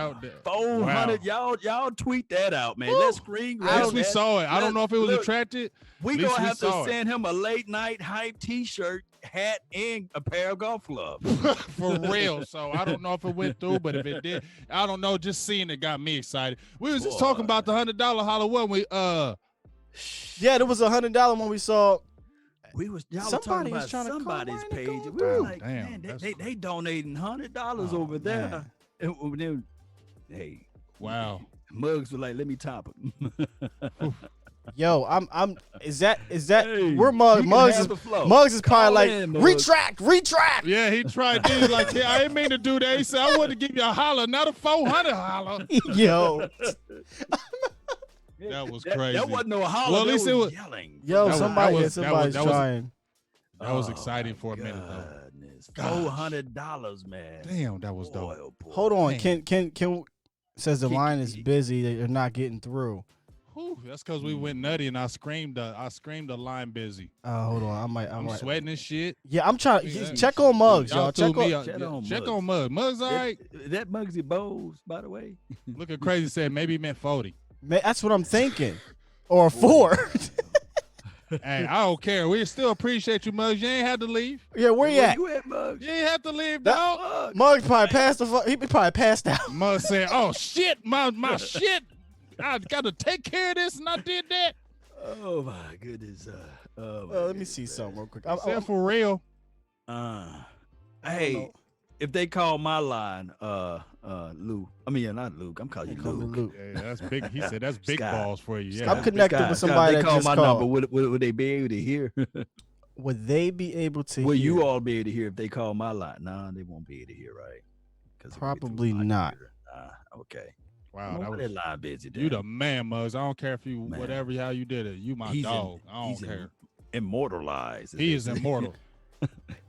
400. Wow. Y'all tweet that out, man. Let's screen grab. At least we saw it. I don't know if it was attracted. We gonna have to send him a late night hype T-shirt, hat, and a pair of golf gloves. For real. So I don't know if it went through, but if it did, I don't know. Just seeing it got me excited. We was just talking about the $100 holla when we Yeah, there was $100 when we saw. Y'all talking about somebody's page. We were like, man, they donating $100 over there. And then, hey, wow. Muggs was like, let me top it. Yo, is that hey, we're Muggs is probably like retract. Yeah, he tried to like, yeah, I didn't mean to do that. He said I wanted to give you a holler, not a $400 holler. Yo. That was crazy. That wasn't no holler. Well, at least it was yelling. Yo, somebody's trying. That was exciting for a minute though. $400, man. Damn, that was dope. Hold on, can says the line is busy. They're not getting through. Whew, that's because we went nutty and I screamed the line busy. Hold on, I'm sweating this shit. Yeah, I'm trying to check on Muggs, y'all. Check on Muggs. Muggs, all right. That Muggsy Bowles, by the way. Looking crazy said maybe he meant 40. That's what I'm thinking. Or 4. Hey, I don't care. We still appreciate you, Muggs. You ain't had to leave. Yeah, where you at? You at, Muggs? You ain't have to leave, dog. Muggs probably passed he probably passed out. Muggs said, "Oh shit, my shit. I got to take care of this, and I did that." Oh my goodness. Let me see something real quick. I'm for real. Hey, if they call my line, Lou. I mean, not Luke. I'm calling you Luke. Yeah, that's big. He said that's big Scott. balls for you. Yeah, I'm connected with somebody they that call just my called. number. Would they be able to hear? Would they be able to Will hear? you all be able to hear if they call my line? Nah, they won't be able to hear, right? Probably not. Okay. Wow, that was line busy. You the man, Muggs. I don't care if you whatever how you did it. You my dog. I don't care. Immortalized. He is immortal.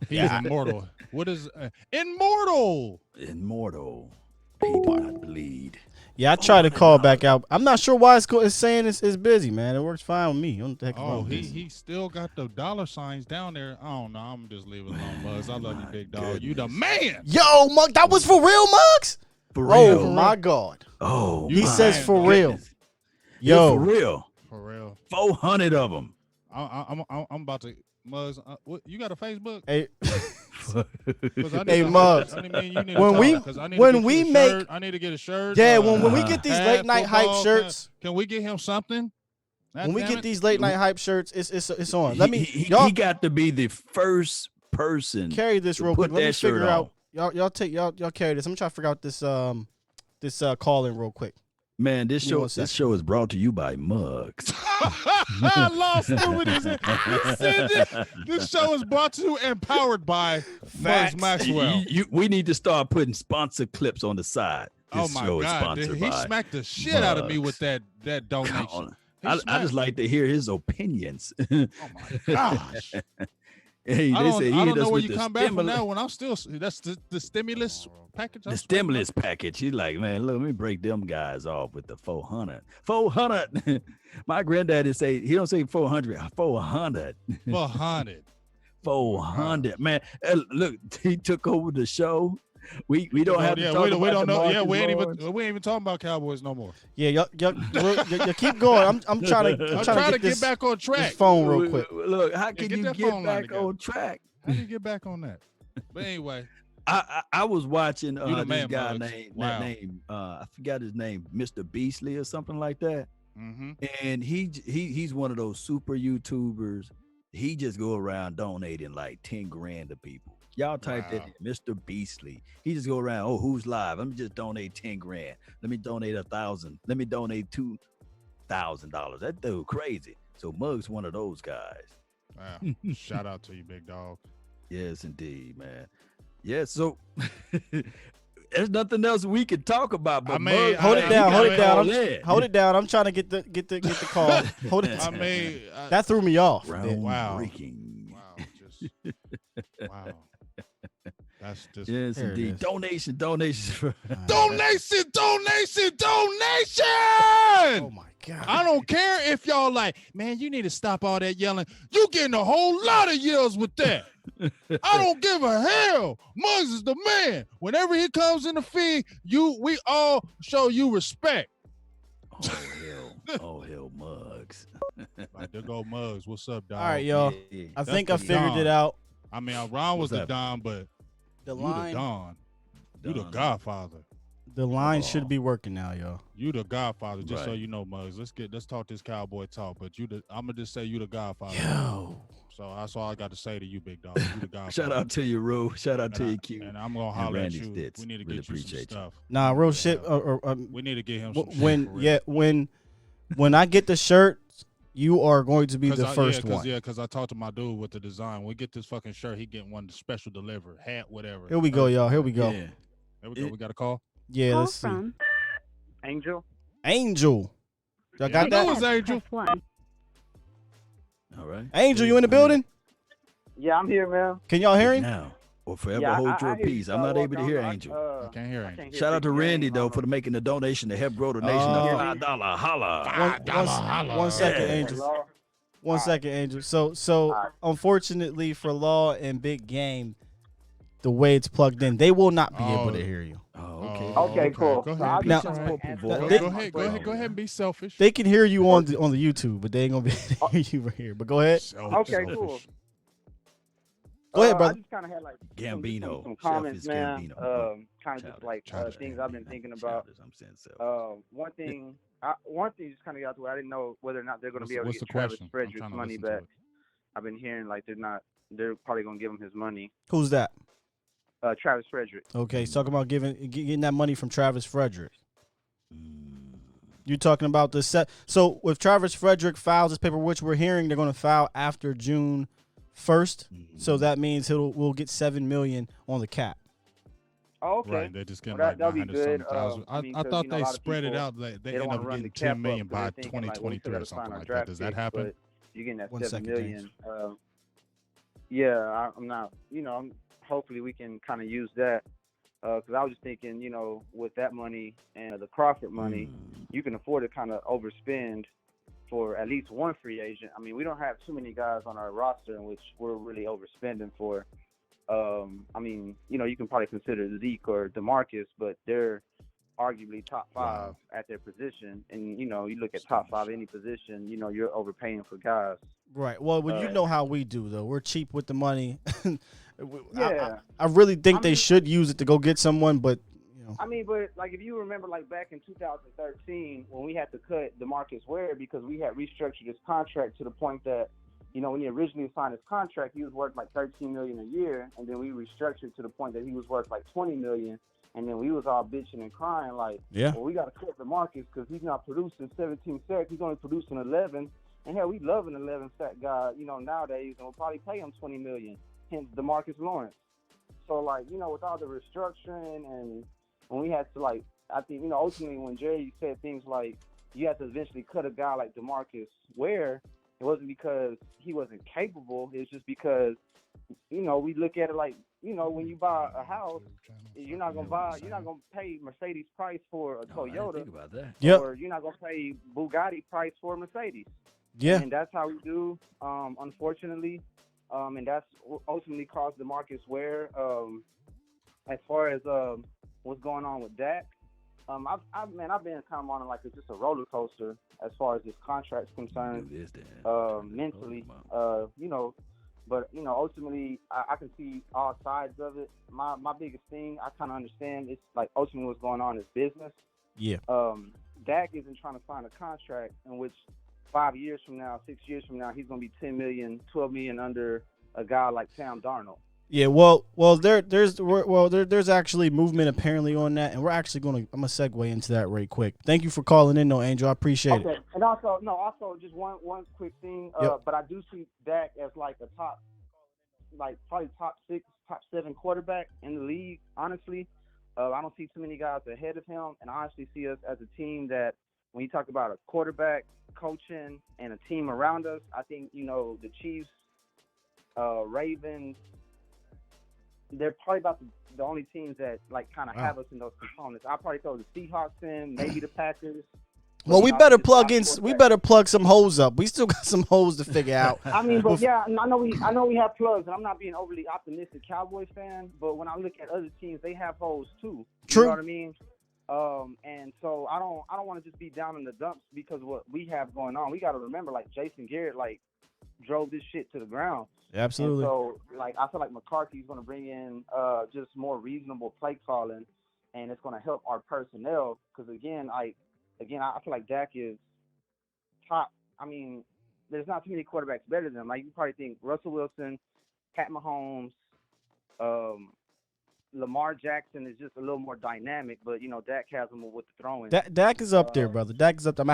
He is immortal. What is immortal? Immortal. He do not bleed. Yeah, I tried to call back out. I'm not sure why it's saying it's busy, man. It works fine with me. I don't think he still got the dollar signs down there. I don't know. I'm just leaving it alone, Muggs. I love you, big dog. Goodness. You the man. Yo, Muggs, that was for real, Muggs? For real. Oh my God. Oh, he says for real. Goodness. Yo, for real. For real. 400 of them. I'm about to Muggs. What, you got a Facebook? Hey. Hey, Muggs. I need to get a shirt. Yeah, when we get these late night hype shirts, can we get him something? When we get these late night hype shirts, it's on. He got to be the first person. Carry this real quick. Let me figure out. On. Y'all carry this. I'm trying to figure out this call in real quick. Man, this show is brought to you by Muggs. I lost it with his This show is brought to you and powered by Muggs Maxwell. We need to start putting sponsor clips on the side. This show is sponsored he by smacked the shit out of me with that donation. I just like to hear his opinions. Oh my gosh. Hey, I don't know where you come back from that one. I'm still that's the stimulus package. The stimulus package. He's like, man, look, let me break them guys off with the 400. 400. My granddaddy say he don't say 400. 400. 400. 400. Man, look, he took over the show. We don't have to talk about we don't know. Yeah, we ain't even talking about Cowboys no more. Yeah, y'all keep going. I'm trying to get back on track. This phone real quick. Look, how can you get back on track? How do you get back on that? But anyway, I was watching this guy named I forgot his name, Mr. Beasley or something like that. Mm-hmm. And he's one of those super YouTubers. He just go around donating like 10 grand to people. Y'all type that in, Mr. Beasley. He just go around, oh, who's live? Let me just donate 10 grand. Let me donate 1,000. Let me donate $2,000. That dude crazy. So Muggs one of those guys. Wow. Shout out to you, big dog. Yes, indeed, man. Yeah, so there's nothing else we can talk about. But hold it down. I'm trying to get the call. Hold it down. That threw me off. Wow. Breaking. Wow. Wow. That's just yes, indeed. Donation. Donation. Oh my God. I don't care if y'all like, man, you need to stop all that yelling. You getting a whole lot of yells with that. I don't give a hell. Muggs is the man. Whenever he comes in the feed, we all show you respect. Oh hell, Muggs. Like, there go Muggs. What's up, dog? All right, y'all. Yeah. I think I figured it out. I mean, Ron was the Don, but the you line, the Don. You the Godfather. The line should be working now, y'all. You the Godfather, just so you know, Muggs. Let's talk this cowboy talk. But I'm gonna just say you the Godfather. Yo. So that's all I got to say to you, big dog. You the Godfather. Shout out to you, Ro. Shout out to you, Q. And I'm gonna holler at you. Stitz. We need to really get you some stuff. Nah, real shit. We need to get him some shit. When I get the shirt, you are going to be the first one. Yeah, because I talked to my dude with the design. When we get this fucking shirt, he getting one special delivered, hat, whatever. Here we go, y'all. Here we go. Yeah. There we go. We got a call. Yeah, let's see. Angel. Y'all got that? It was Angel. All right. Angel, you in the building? Yeah, I'm here, man. Can y'all hear him? Now Or forever Yeah, hold I your hear you, peace. I'm not able to hear Walker. Angel. I can't hear Angel. Shout out to Randy though for making the donation to help grow the nation. The $5 holla. One second, Yeah. Angel. One second, Angel. So unfortunately for Law and Big Game, the way it's plugged in, they will not be able to hear you. Oh, okay. Okay, cool. Go So ahead. Now- Go ahead and be selfish. They can hear you on the YouTube, but they ain't gonna be able to hear you right here. But go ahead. Okay, cool. Go ahead, brother. I just kind of had like Gambino. some comments, man. Gambino. Kind of just like things I've been thinking about. I'm saying so. One thing just kind of got to where I didn't know whether or not they're going to be able to What's get the Travis question? Frederick's I'm trying to money listen to back. I've been hearing like they're probably going to give him his money. Who's that? Travis Frederick. Okay, he's talking about getting that money from Travis Frederick. You're talking about the set. So if Travis Frederick files his paper, which we're hearing they're going to file after June 1st, so that means we'll get $7 million on the cap. Oh, okay. Right, they're just getting Well, like that'll be 900 good. thousand. I thought they spread it out. They end up getting 10 million by like, 2023 or something like that. Does that happen? You're getting that 1 $7 second, million. Yeah, I'm not. Hopefully we can kind of use that. Because I was just thinking, with that money and the Crawford money, you can afford to kind of overspend for at least one free agent. I mean, we don't have too many guys on our roster in which we're really overspending for. I mean, you can probably consider Zeke or DeMarcus, but they're arguably top 5 at their position. And, you look at top 5 any position, you're overpaying for guys. Right. Well, you know how we do, though. We're cheap with the money. Yeah. I really think they should use it to go get someone, but I mean, but like if you remember, like back in 2013 when we had to cut DeMarcus Ware because we had restructured his contract to the point that, when he originally signed his contract, he was worth like $13 million a year, and then we restructured to the point that he was worth like $20 million, and then we was all bitching and crying like, well, we got to cut DeMarcus because he's not producing 17 sacks, he's only producing 11, and hell, we love an 11 sack guy, nowadays, and we'll probably pay him $20 million. Hence DeMarcus Lawrence. So like, with all the restructuring and when we had to like, I think, ultimately when Jerry said things like you have to eventually cut a guy like DeMarcus Ware, it wasn't because he wasn't capable. It was just because, we look at it like, when you buy a house, you're not gonna pay Mercedes price for a Toyota. Think about that. Yep. Or you're not gonna pay Bugatti price for a Mercedes. Yeah. And that's how we do, unfortunately. And that's ultimately caused DeMarcus Ware. As far as what's going on with Dak, I've been kind of on like it's just a roller coaster as far as this contract's concerned. Mentally, but ultimately I can see all sides of it. My biggest thing I kind of understand is like ultimately what's going on is business. Yeah. Dak isn't trying to sign a contract in which 5 years from now, 6 years from now, he's going to be 10 million, 12 million under a guy like Sam Darnold. Yeah, there's actually movement apparently on that, and I'm gonna segue into that right quick. Thank you for calling in, though, Angel. I appreciate it. And also just one quick thing. But I do see Dak as like a top, like probably top 6, top 7 quarterback in the league. Honestly, I don't see too many guys ahead of him, and I honestly see us as a team that when you talk about a quarterback, coaching, and a team around us, I think the Chiefs, Ravens. They're probably about the only teams that like kind of have us in those components. I'll probably throw the Seahawks in, maybe the Packers. Well, we better plug some holes up. We still got some holes to figure out. I mean, but yeah, I know we have plugs, and I'm not being overly optimistic Cowboys fan, but when I look at other teams, they have holes too. True. You know what I mean? And so I don't want to just be down in the dumps because of what we have going on. We got to remember, like Jason Garrett, like drove this shit to the ground. Absolutely. And so, like, I feel like McCarthy's going to bring in just more reasonable play calling, and it's going to help our personnel. Because again, I feel like Dak is top. I mean, there's not too many quarterbacks better than him. Like, you probably think Russell Wilson, Pat Mahomes, Lamar Jackson is just a little more dynamic, but Dak has him with the throwing. Dak is up there, brother. Dak is up there.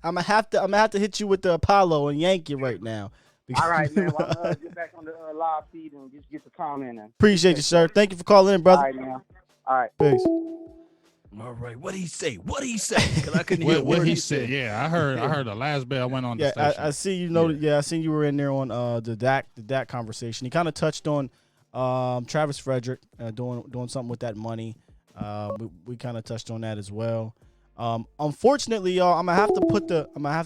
I'm gonna have to hit you with the Apollo and yank you right now. All right, man. Well, I'm get back on the live feed and just get the comment in. Appreciate you, sir. Thank you for calling in, brother. All right, man. All right. Peace. All right. What'd he say? Because I couldn't hear what he said. Yeah, I heard the last bell went on the station. I see you know. Yeah, I seen you were in there on the Dak conversation. He kind of touched on Travis Frederick doing something with that money. We kind of touched on that as well. Unfortunately, y'all, I'm gonna have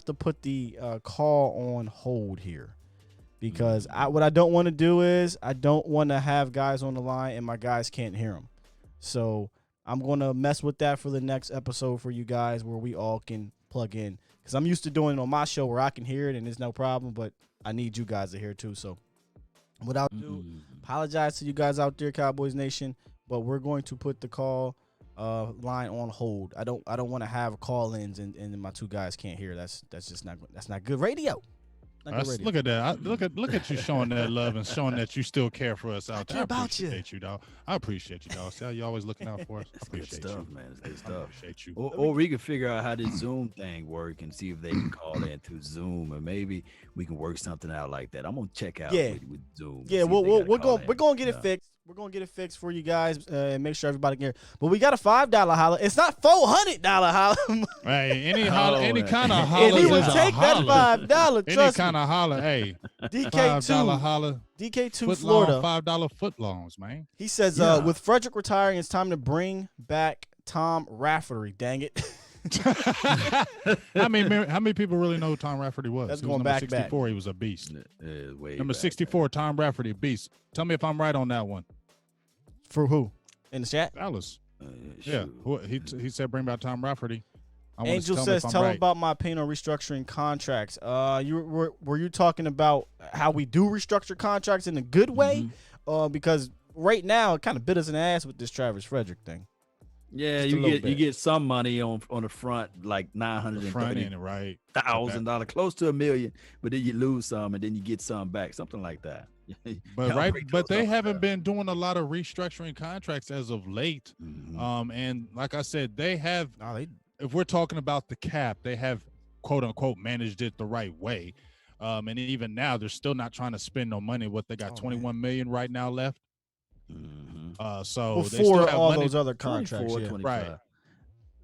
to put the call on hold here because what I don't want to do is I don't want to have guys on the line and my guys can't hear them. So I'm gonna mess with that for the next episode for you guys where we all can plug in because I'm used to doing it on my show where I can hear it and there's no problem, but I need you guys to hear too. So without ado, apologize to you guys out there, Cowboys Nation, but we're going to put the call line on hold. I don't want to have call-ins and my two guys can't hear. That's just not good radio. Look at that. Look at you showing that love and showing that you still care for us out there. I appreciate you, dog. I appreciate you, dog. See how you always looking out for us? I appreciate good stuff, you. man. It's good stuff. I appreciate you. Or we can figure out how this Zoom thing work and see if they can call in through Zoom, or maybe we can work something out like that. I'm gonna check out with Zoom. Yeah, we're gonna get it fixed. We're gonna get it fixed for you guys and make sure everybody can hear. But we got a $5 holler. It's not $400 holler. Hey, any kind of holler. And we would take that $5. Any kind of holler. Hey, DK2 holler. DK2 Florida. $5 footlongs, man. He says, with Frederick retiring, it's time to bring back Tom Rafferty. Dang it. How many people really know who Tom Rafferty was? That's he was going number back 64. He was a beast. Number back, 64, man. Tom Rafferty, beast. Tell me if I'm right on that one. For who? In the chat? Dallas. Yeah. He said bring back Tom Rafferty. Angel says, tell him about my opinion on restructuring contracts. Were you talking about how we do restructure contracts in a good way? Because right now it kind of bit us in the ass with this Travis Frederick thing. Yeah, you get some money on the front, like $930,000, close to $1 million, but then you lose some and then you get some back, something like that. But they haven't been doing a lot of restructuring contracts as of late. And like I said, they have. If we're talking about the cap, they have quote unquote managed it the right way. And even now, they're still not trying to spend no money. What they got, 21 million right now left. So before they still have all money. Those other contracts, 25. Right?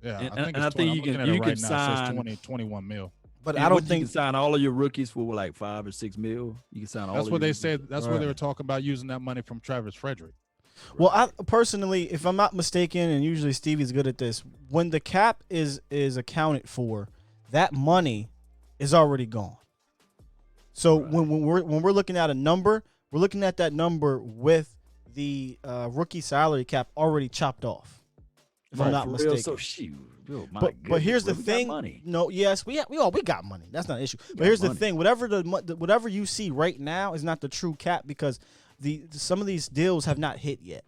Yeah, and I think you can sign 21 mil. But I don't think you can sign all of your rookies for like $5 or $6 mil. You can sign all. That's of what your they said. That's right. what they were talking about using that money from Travis Frederick. Well, I personally, if I'm not mistaken, and usually Stevie's good at this, when the cap is accounted for, that money is already gone. So when we're looking at a number, we're looking at that number with the rookie salary cap already chopped off. If I'm not mistaken. So shoot. But here's the thing. No, yes, we got money. That's not an issue. But here's the thing. Whatever you see right now is not the true cap because some of these deals have not hit yet.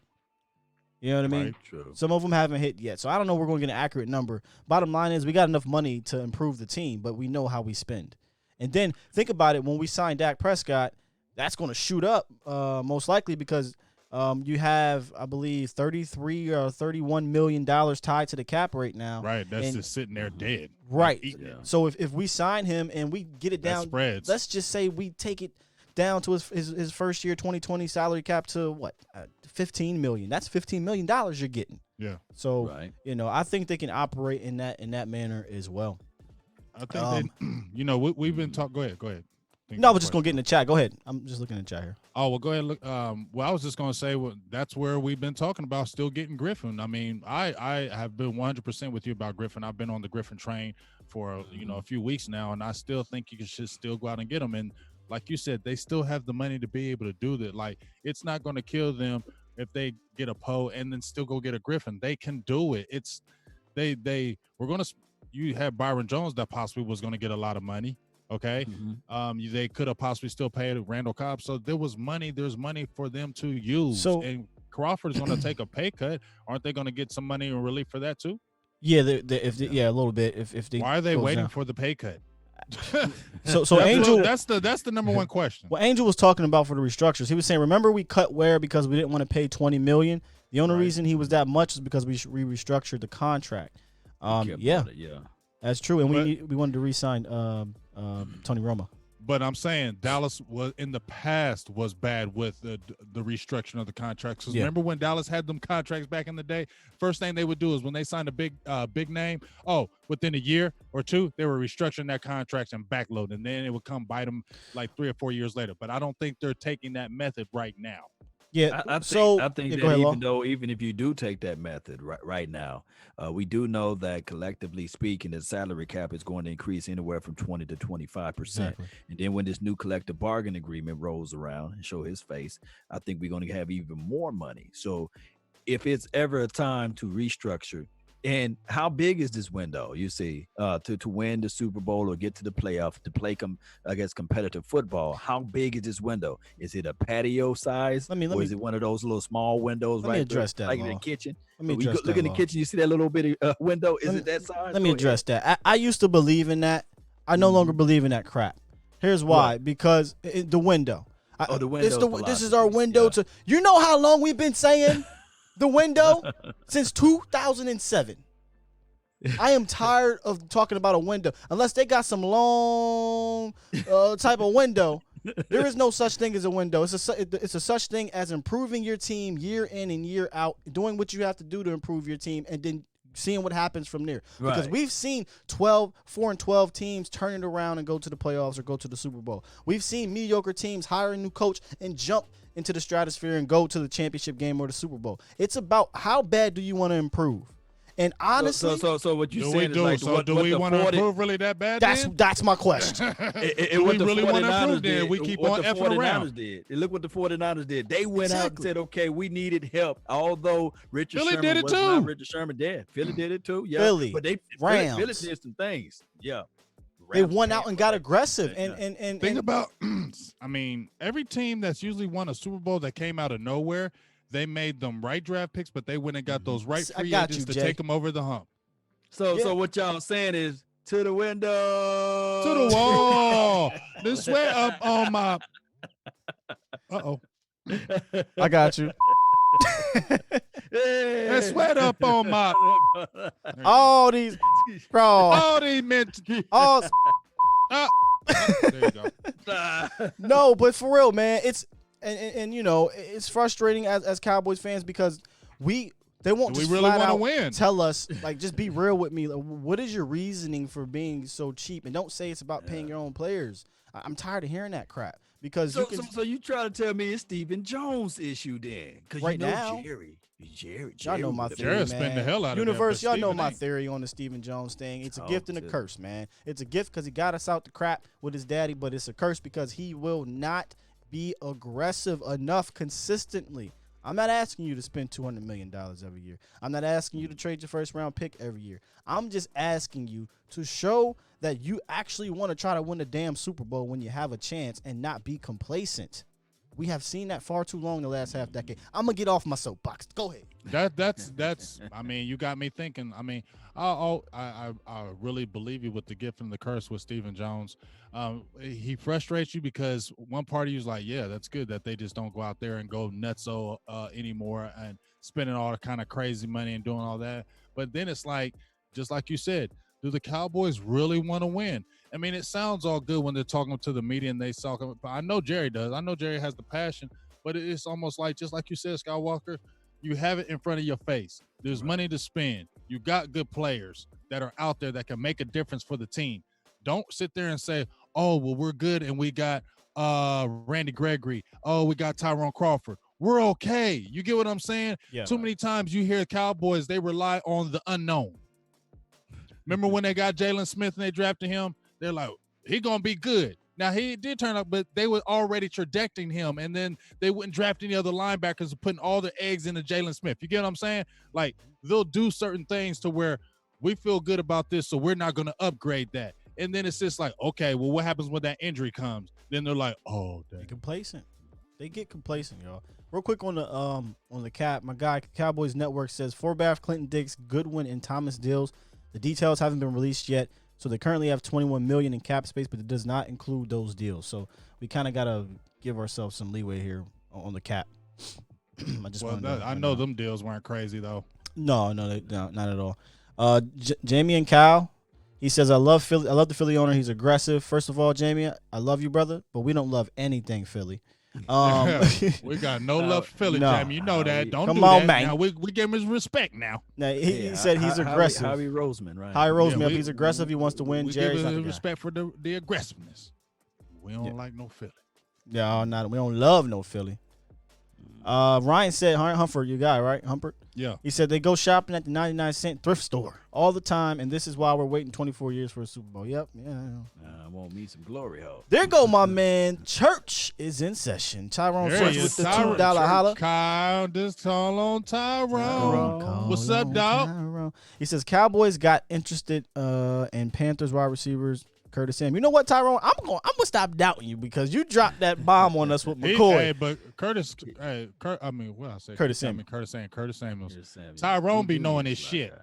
You know what I mean? Right, true. Some of them haven't hit yet. So I don't know if we're going to get an accurate number. Bottom line is we got enough money to improve the team, but we know how we spend. And then think about it. When we sign Dak Prescott, that's going to shoot up most likely because you have, I believe, $33 or $31 million tied to the cap right now. Right. That's just sitting there dead. Right. Yeah. So if we sign him and we get it down, let's just say we take it down to his first year 2020 salary cap to what? $15 million. That's $15 million you're getting. Yeah. So, I think they can operate in that manner as well. I think we've been talking. Go ahead. No, we're just going to get in the chat. Go ahead. I'm just looking in the chat here. Oh, well, go ahead. Look, I was just going to say, that's where we've been talking about still getting Griffin. I mean, I have been 100% with you about Griffin. I've been on the Griffin train for, a few weeks now, and I still think you should still go out and get him. And like you said, they still have the money to be able to do that. Like, it's not going to kill them if they get a Poe and then still go get a Griffin. They can do it. You had Byron Jones that possibly was going to get a lot of money. Okay. They could have possibly still paid Randall Cobb. So there's money for them to use. And Crawford's going to take a pay cut. Aren't they going to get some money in relief for that too? Yeah, a little bit. If they why are they waiting for the pay cut? so Angel, that's the number one question. What Angel was talking about for the restructures, he was saying, remember we cut Ware because we didn't want to pay $20 million. The only reason he was that much is because we restructured the contract. That's true, and we wanted to re-sign Tony Romo. But I'm saying Dallas was in the past was bad with the restructuring of the contracts. Remember when Dallas had them contracts back in the day? First thing they would do is when they signed a big name, within a year or two, they were restructuring that contract and backloading, and then it would come bite them like 3 or 4 years later. But I don't think they're taking that method right now. Yeah. I think yeah, that go ahead, Law. even if you do take that method right now, we do know that collectively speaking, the salary cap is going to increase anywhere from 20 to 25%. Exactly. And then when this new collective bargain agreement rolls around and show his face, I think we're going to have even more money. So if it's ever a time to restructure, and how big is this window, you see, to win the Super Bowl or get to the playoff, to play competitive football? How big is this window? Is it a patio size, or is it one of those little small windows let me address that, like in the kitchen? Let me address that, look in the kitchen, you see that little bitty window? Is it that size? Let me address that. I used to believe in that. I no longer believe in that crap. Here's why. What? Because the window. The window. This is our window to. You know how long we've been saying the window? Since 2007. I am tired of talking about a window. Unless they got some long type of window, there is no such thing as a window. It's a such thing as improving your team year in and year out, doing what you have to do to improve your team, and then seeing what happens from there. Because we've seen 4-12 teams turn it around and go to the playoffs or go to the Super Bowl. We've seen mediocre teams hire a new coach and jump into the stratosphere and go to the championship game or the Super Bowl. It's about how bad do you want to improve. And honestly, so what you saying is like, so do we want to improve really that bad? That's my question. Do we really want to improve? Then we keep on effing around. Look what the 49ers did. They went out and said, "Okay, we needed help." Although Richard Philly Sherman did it was too. not Richard Sherman did. Philly did it too. Yeah, Philly, but Rams. Philly did some things. Yeah, they won out and got aggressive. And think about, I mean, every team that's usually won a Super Bowl that came out of nowhere, they made them right draft picks, but they went and got those right free agents to take them over the hump. So what y'all saying is to the To window, the wall. The sweat up on my. I got you. Hey, sweat up on my. All these, bro. All these men. All. There you go. No, but for real, man, it's and you know it's frustrating as Cowboys fans because they won't just really flat out win. Tell us, like, just be real with me. Like, what is your reasoning for being so cheap? And don't say it's about paying your own players. I'm tired of hearing that crap because so you try to tell me it's Stephen Jones' issue then? Because right you know now, Jerry. Y'all know my theory, man. Spend the hell out Universe, of y'all that, know my ain't. theory on the Stephen Jones thing. It's a gift and a curse, man. It's a gift because he got us out the crap with his daddy, but it's a curse because he will not be aggressive enough consistently. I'm not asking you to spend $200 million every year. I'm not asking you to trade your first round pick every year. I'm just asking you to show that you actually want to try to win the damn Super Bowl when you have a chance and not be complacent. We have seen that far too long the last half decade. I'm going to get off my soapbox. Go ahead. That's I mean, you got me thinking. I mean, I really believe you with the gift and the curse with Stephen Jones. He frustrates you because one part of you is like, yeah, that's good that they just don't go out there and go nutso anymore and spending all the kind of crazy money and doing all that. But then it's like, just like you said, do the Cowboys really want to win? I mean, it sounds all good when they're talking to the media and they talk. But I know Jerry does. I know Jerry has the passion. But it's almost like, just like you said, Skywalker, you have it in front of your face. There's money to spend. You got good players that are out there that can make a difference for the team. Don't sit there and say, oh, well, we're good and we got Randy Gregory. Oh, we got Tyrone Crawford. We're okay. You get what I'm saying? Yeah, Too many times you hear Cowboys, they rely on the unknown. Remember when they got Jalen Smith and they drafted him? They're like, he going to be good. Now, he did turn up, but they were already trajecting him, and then they wouldn't draft any other linebackers, putting all their eggs into Jalen Smith. You get what I'm saying? Like, they'll do certain things to where we feel good about this, so we're not going to upgrade that. And then it's just like, okay, well, what happens when that injury comes? Then they're like, oh, dang. They're complacent. They get complacent, y'all. Real quick on the cap, my guy, Cowboys Network says Forbath, Clinton Dix, Goodwin, and Thomas deals. The details haven't been released yet. So they currently have $21 million in cap space, but it does not include those deals. So we kind of got to give ourselves some leeway here on the cap. I know them deals weren't crazy though. No, not at all. Jamie and Kyle, he says, I love Philly. I love the Philly owner. He's aggressive. First of all, Jamie, I love you, brother, but we don't love anything Philly. We got no love for Philly, Jamie. You know that. Don't come do on, that. man. Now we give him his respect now. Now he said he's aggressive. Howie Roseman, right? Howie Roseman, he's aggressive. He wants to win. We Jerry's give not him the respect for the aggressiveness. We don't like no Philly. Yeah, we don't love no Philly. Ryan said, Humphrey, you guy, right? Humphrey? Yeah. He said they go shopping at the 99-cent thrift store all the time, and this is why we're waiting 24 years for a Super Bowl. Yep. Yeah. I want me some glory hole. There go my man. Church is in session. Tyrone Church with the $2 holla. Kyle, just call on Tyrone. What's up, dog? Tyrone. He says Cowboys got interested in Panthers wide receivers Curtis Samuel. You know what, Tyrone? I'm gonna stop doubting you because you dropped that bomb on us with McCoy. Hey, but Curtis, I mean, what I say? Curtis Samuel. Curtis Samuels. Tyrone be knowing his shit.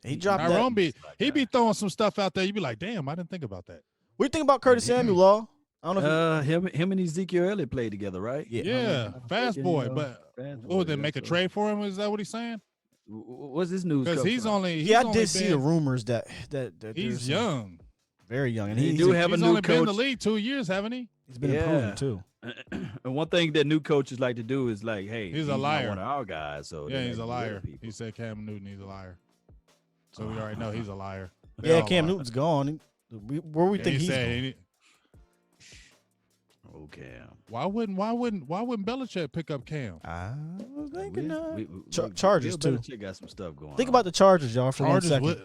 He dropped Tyrone that. He be throwing some stuff out there. You be like, damn, I didn't think about that. What do you think about Curtis Samuel, Law? I don't know. Him and Ezekiel Elliott played together, right? Yeah, fast boy. But what would they make a trade for him? Is that what he's saying? What's this news? Because he's only. I did see the rumors that he's young. Very young, and he's only been in the league 2 years, haven't he? He's been improving too. And one thing that new coaches like to do is like, hey, he's a liar. One of our guys, so yeah, he's a liar. He said Cam Newton, he's a liar. So we already know he's a liar. Yeah, Cam Newton's gone. Where we think he's going? Okay. Why wouldn't Belichick pick up Cam? I was thinking Chargers too. Belichick got some stuff going. Think about the Chargers, y'all, for 1 second.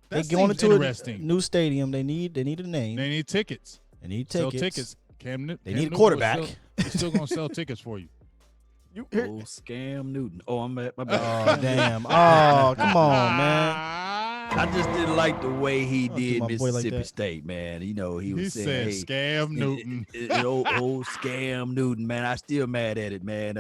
They going into a new stadium. They need a name. They need tickets. They need tickets. Sell tickets. They need a quarterback. They're still gonna sell tickets for you. Scam Newton. Oh, I'm at my bad. Oh, damn. Oh, come on, man. I just didn't like the way he did Mississippi State, man. You know, he was saying, said, "Scam Newton." old Scam Newton, man. I still mad at it, man.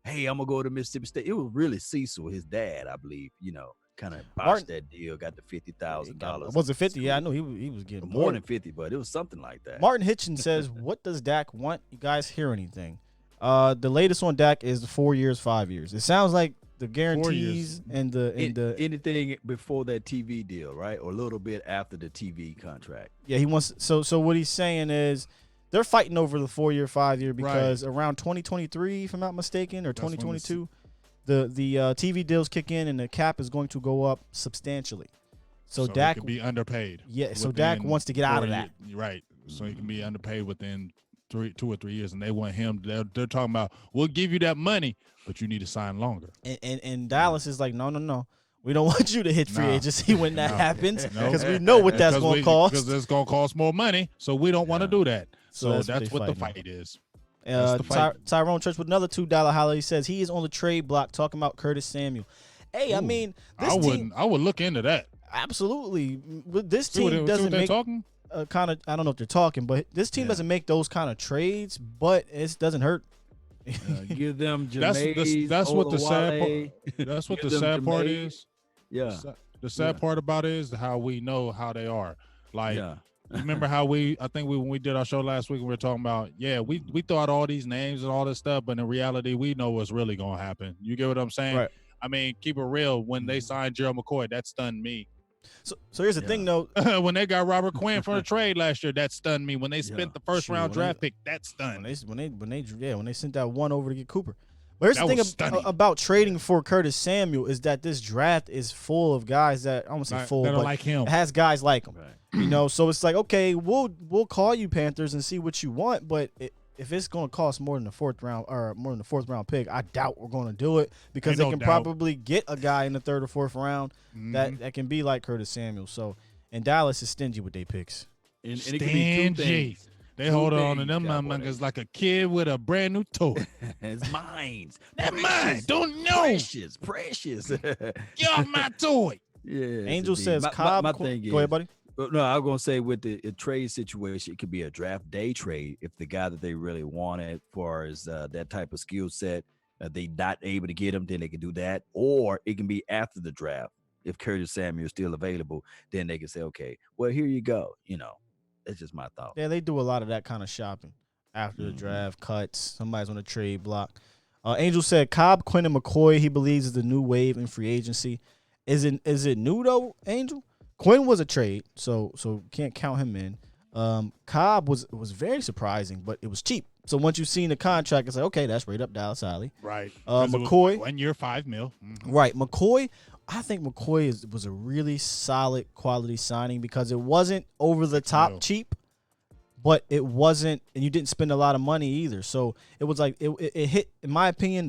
Hey, I'm gonna go to Mississippi State. It was really Cecil, his dad, I believe. You know, kind of botched that deal. Got the $50,000. Was it 50? Yeah, I know he was getting more than 50, but it was something like that. Martin Hitchens says, "What does Dak want? You guys hear anything?" The latest on Dak is the 4 years, 5 years. It sounds like the guarantees and the anything before that TV deal, right, or a little bit after the TV contract. Yeah, he wants. So what he's saying is they're fighting over the 4 year, 5 year because around 2023, if I'm not mistaken, or 2022, the TV deals kick in and the cap is going to go up substantially. So Dak can be underpaid. Yeah, so Dak wants to get out of that. Right. So he can be underpaid within 2 or 3 years, and they want him. They're talking about, we'll give you that money, but you need to sign longer. And Dallas is like, no. We don't want you to hit free agency when that happens because we know what that's going to cost. Because it's going to cost more money, so we don't want to do that. So that's what the fight is. Tyrone Church with another $2 holla. He says he is on the trade block talking about Curtis Samuel. Hey, I mean, I would look into that. Absolutely. This team doesn't make kind of. I don't know if they're talking, but this team doesn't make those kind of trades. But it doesn't hurt. Give them Jameis, that's what the sad part. That's what the sad part is. Yeah. The sad part about it is how we know how they are. Like, remember how when we did our show last week, we were talking about, we thought all these names and all this stuff, but in reality, we know what's really going to happen. You get what I'm saying? Right. I mean, keep it real. When they signed Gerald McCoy, that stunned me. So here's the thing, though. When they got Robert Quinn for the trade last year, that stunned me. When they spent the first round draft pick, that stunned. When they sent that one over to get Cooper. But here's the thing about trading for Curtis Samuel is that this draft is full of guys that I won't say full, but like him. It has guys like him. Right. You know, so it's like, okay, we'll call you Panthers and see what you want, but if it's going to cost more than the fourth round pick, I doubt we're going to do it because they can probably get a guy in the third or fourth round that can be like Curtis Samuel. So, and Dallas is stingy with their picks. And it can be two things. They hold on to them motherfuckers like a kid with a brand new toy. It's mine. That's mine. Don't know. Precious. Get off my toy. Yeah. Angel says Cobb. My thing is, go ahead, buddy. No, I was going to say with the trade situation, it could be a draft day trade if the guy that they really wanted for is that type of skill set, they not able to get him, then they can do that. Or it can be after the draft. If Curtis Samuel is still available, then they can say, okay, well, here you go. You know, that's just my thought. Yeah, they do a lot of that kind of shopping after the draft, cuts. Somebody's on the trade block. Angel said Cobb, Quinn, and McCoy, he believes is the new wave in free agency. Is it new, though, Angel? Quinn was a trade, so can't count him in. Cobb was very surprising, but it was cheap. So once you've seen the contract, it's like, okay, that's right up Dallas Alley. Right. McCoy. 1 year, $5 million. Mm-hmm. Right. McCoy, I think McCoy was a really solid quality signing because it wasn't over the top cheap, but it wasn't, and you didn't spend a lot of money either. So it was like it hit, in my opinion,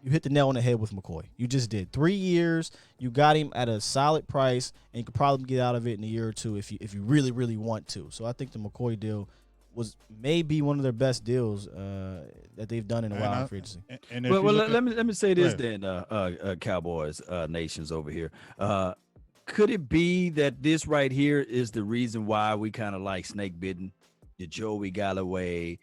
you hit the nail on the head with McCoy. You just did 3 years. You got him at a solid price, and you could probably get out of it in a year or two if you really, really want to. So I think the McCoy deal was maybe one of their best deals that they've done in a while in free agency. Well, let me say this then, Cowboys nations over here. Could it be that this right here is the reason why we kind of like snake bitten? The Joey Galloway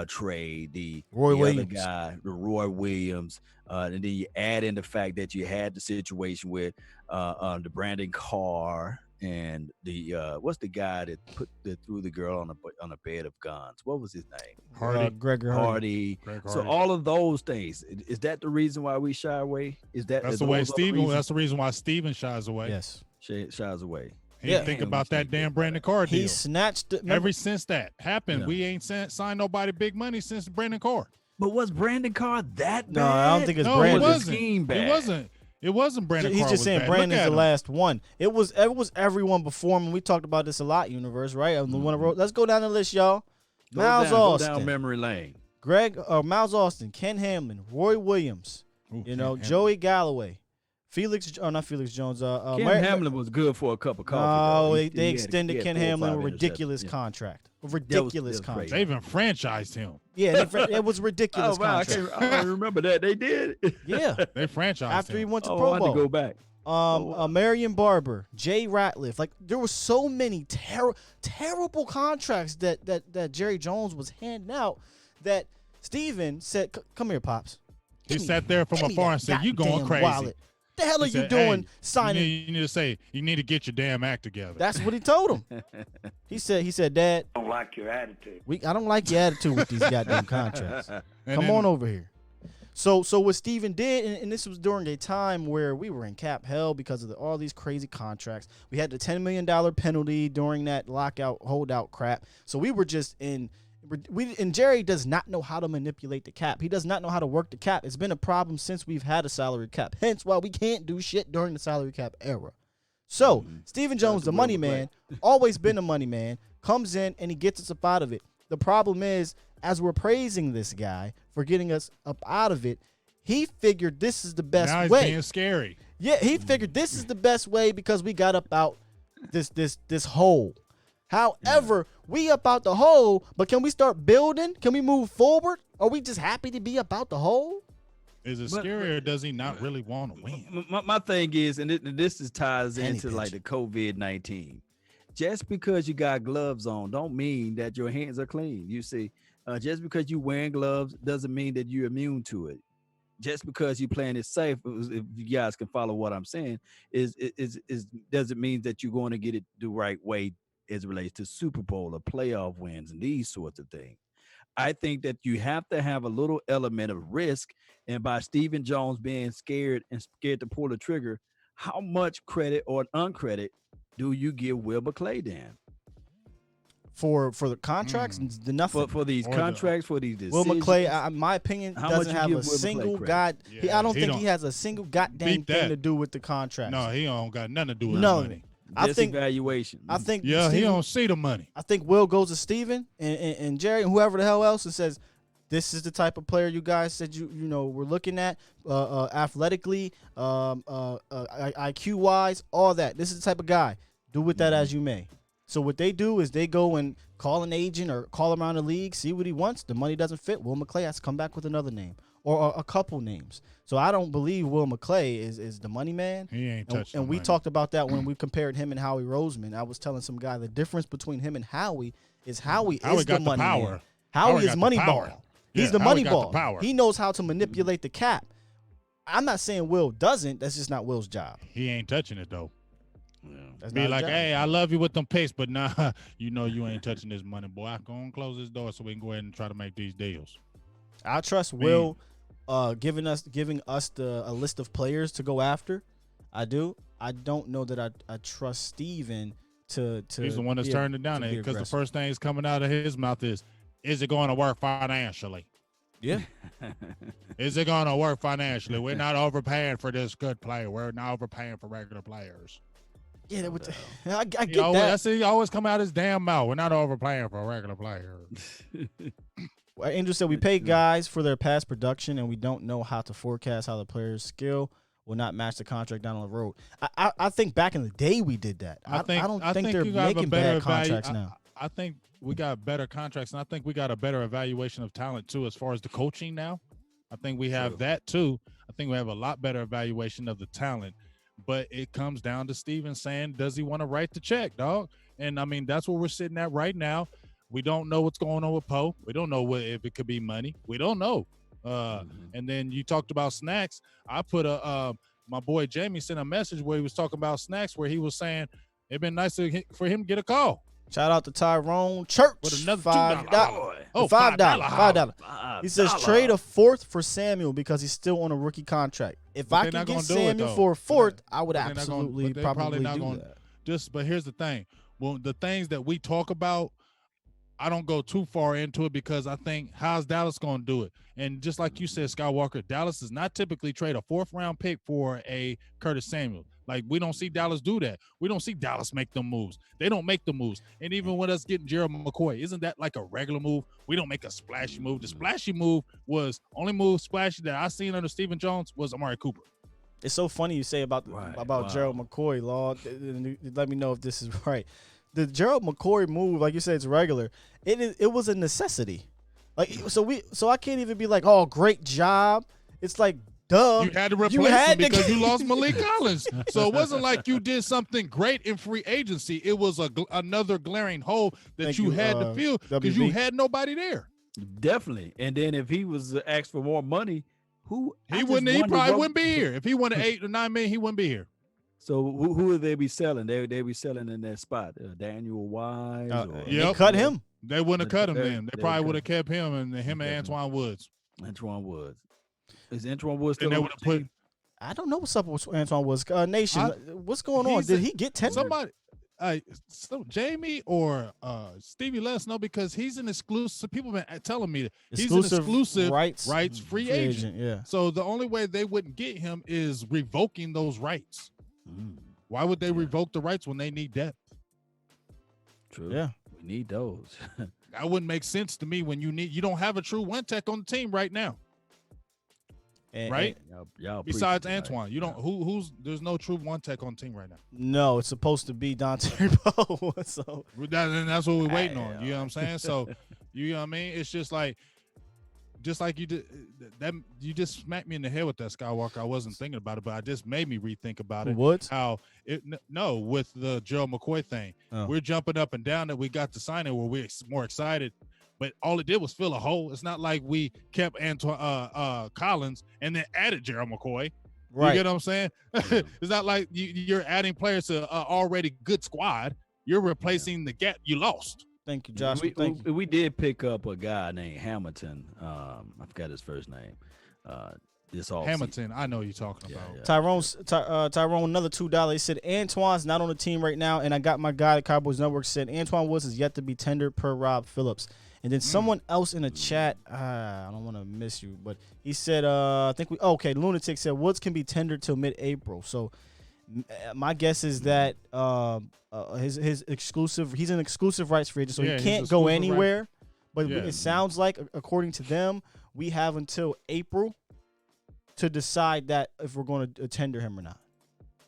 trade, the other guy, the Roy Williams, and then you add in the fact that you had the situation with the Brandon Carr and the what's the guy that threw the girl on a bed of guns? What was his name? Gregory Hardy. So all of those things, is that the reason why we shy away? That's the way Steven? That's the reason why Steven shies away. Yes, shies away. He didn't think about that damn Brandon Carr deal. He snatched it. Ever since that happened, we ain't signed nobody big money since Brandon Carr. But was Brandon Carr that bad? No, I don't think it's Brandon. It wasn't Brandon Carr. He's just saying Brandon's the last one. It was everyone before him. We talked about this a lot, Universe, right? Let's go down the list, y'all. Miles Austin. Go down memory lane. Miles Austin, Ken Hamlin, Roy Williams, Joey Galloway. Not Felix Jones. Ken Hamlin was good for a cup of coffee. No, they extended Ken Hamlin with a ridiculous contract. A ridiculous contract. They even franchised him. Yeah, it was ridiculous. Contract. I don't remember that. They did. Yeah, they franchised after him. He went to Pro Bowl. I had to go back. Marion Barber, Jay Ratliff. Like there were so many terrible contracts that Jerry Jones was handing out that Steven said, "Come here, pops." He sat there from afar and said, "You going crazy? Wallet. The hell are you doing signing?" You need to get your damn act together. That's what he told him. He said, "Dad, I don't like your attitude. I don't like your attitude with these goddamn contracts. Come on over here." So what Steven did, and this was during a time where we were in cap hell because of all these crazy contracts. We had the $10 million penalty during that lockout holdout crap. So we were just in. And Jerry does not know how to manipulate the cap. He does not know how to work the cap. It's been a problem since we've had a salary cap. Hence why we can't do shit during the salary cap era. So Stephen Jones, the money man, always been a money man, comes in and he gets us up out of it. The problem is, as we're praising this guy for getting us up out of it, he figured this is the best way. Now he's being scary. Yeah, he figured this is the best way because we got up out this hole. However, we up out the hole, but can we start building? Can we move forward? Are we just happy to be up out the hole? Is it scary or does he not really want to win? My thing is, and this ties into like the COVID-19. Just because you got gloves on don't mean that your hands are clean. You see, just because you wearing gloves doesn't mean that you're immune to it. Just because you playing it safe, if you guys can follow what I'm saying, is doesn't mean that you're going to get it the right way as it relates to Super Bowl or playoff wins and these sorts of things. I think that you have to have a little element of risk. And by Stephen Jones being scared to pull the trigger, how much credit or uncredit do you give Will McClay then? For the contracts, nothing. For these contracts, for these decisions. Will McClay, in my opinion, doesn't have a single I don't think he has a single goddamn thing to do with the contracts. No, he don't got nothing to do with the money. I think evaluation. I think he don't see the money. I think Will goes to Steven and Jerry and whoever the hell else and says, "This is the type of player you guys said we're looking at, athletically, IQ wise, all that. This is the type of guy. Do with that as you may." So what they do is they go and call an agent or call around the league, see what he wants. The money doesn't fit. Will McClay has to come back with another name or a couple names. So I don't believe Will McClay is the money man. He ain't touching. And we talked about that when we compared him and Howie Roseman. I was telling some guy the difference between him and Howie is Howie is the money man. Howie is money ball. He's the money ball. He knows how to manipulate the cap. I'm not saying Will doesn't. That's just not Will's job. He ain't touching it though. That's be like, hey, I love you with them picks, but nah, you ain't touching this money, boy. I go and close this door so we can go ahead and try to make these deals. I trust Will giving us a list of players to go after. I do. I don't know that I trust Steven to he's the one that's turning it down because the first thing that's coming out of his mouth is it going to work financially? Yeah. Is it going to work financially? We're not overpaying for this good player. We're not overpaying for regular players. Yeah, No with doubt. I get that. That's it. He always come out his damn mouth. We're not overpaying for a regular player. Angel said we pay guys for their past production, and we don't know how to forecast how the player's skill will not match the contract down the road. I think back in the day we did that. I don't think they're making bad contracts now. I think we got better contracts, and I think we got a better evaluation of talent too, as far as the coaching now. I think we have that too. I think we have a lot better evaluation of the talent, but it comes down to Steven saying, does he want to write the check, dog? And I mean, that's where we're sitting at right now. We don't know what's going on with Poe. We don't know if it could be money. We don't know. And then you talked about Snacks. I put my boy Jamie sent a message where he was talking about Snacks, where he was saying it'd been nice for him to get a call. Shout out to Tyrone Church With another $5. Oh, $5. He says trade a fourth for Samuel because he's still on a rookie contract. If I can get Samuel for a fourth, I would absolutely probably not do that. But here's the thing. Well, the things that we talk about, I don't go too far into it because I think, how's Dallas going to do it? And just like you said, Skywalker, Dallas does not typically trade a fourth-round pick for a Curtis Samuel. Like, we don't see Dallas do that. We don't see Dallas make them moves. They don't make the moves. And even with us getting Gerald McCoy, isn't that like a regular move? We don't make a splashy move. The splashy move was only move splashy that I seen under Stephen Jones was Amari Cooper. It's so funny you say about Gerald McCoy, Lord. Let me know if this is right. The Gerald McCoy move, like you said, it's regular. It was a necessity. Like so I can't even be like, oh, great job. It's like, duh. You had to replace him because you lost Malik Collins. So it wasn't like you did something great in free agency. It was another glaring hole that you had to fill because you had nobody there. Definitely. And then if he was asked for more money, he probably wouldn't be here. If he wanted $8 or $9 million, he wouldn't be here. So who would they be selling? They be selling in that spot. Daniel Wise. They cut him. They wouldn't have cut him then. They probably would have kept him and Antoine Woods. Antoine Woods. Is Antoine Woods still and they on the team? I don't know what's up with Antoine Woods. Nation, what's going on? Did he get tendered? Somebody, Jamie or Stevie, let us know because he's an exclusive. People have been telling me that he's an exclusive rights free agent. Yeah. So the only way they wouldn't get him is revoking those rights. Why would they revoke the rights when they need depth? True. Yeah. We need those. That wouldn't make sense to me when you don't have a true one tech on the team right now. Right? Y'all besides Antoine, you don't there's no true one tech on the team right now. No, it's supposed to be Dante Poe. So that's what we're waiting on. You know what I'm saying? So you know what I mean? It's just like you did that. You just smacked me in the head with that, Skywalker. I wasn't thinking about it, but it just made me rethink about it. What? With the Gerald McCoy thing, we're jumping up and down that we got the signing where we're more excited, but all it did was fill a hole. It's not like we kept Antoine Collins and then added Gerald McCoy. Right. You get what I'm saying? It's not like you're adding players to an already good squad. You're replacing the gap you lost. Thank you, Josh. We did pick up a guy named Hamilton. I forgot his first name. This all Hamilton, I know you're talking about. Yeah. Tyrone, another $2. He said Antoine's not on the team right now, and I got my guy at Cowboys Network said Antoine Woods is yet to be tendered per Rob Phillips. And then someone else in the chat, I don't want to miss you, but he said, Lunatic said Woods can be tendered till mid-April. So my guess is that his exclusive, he's an exclusive rights free agent, so he can't go anywhere. Right. But it sounds like, according to them, we have until April to decide that if we're going to tender him or not.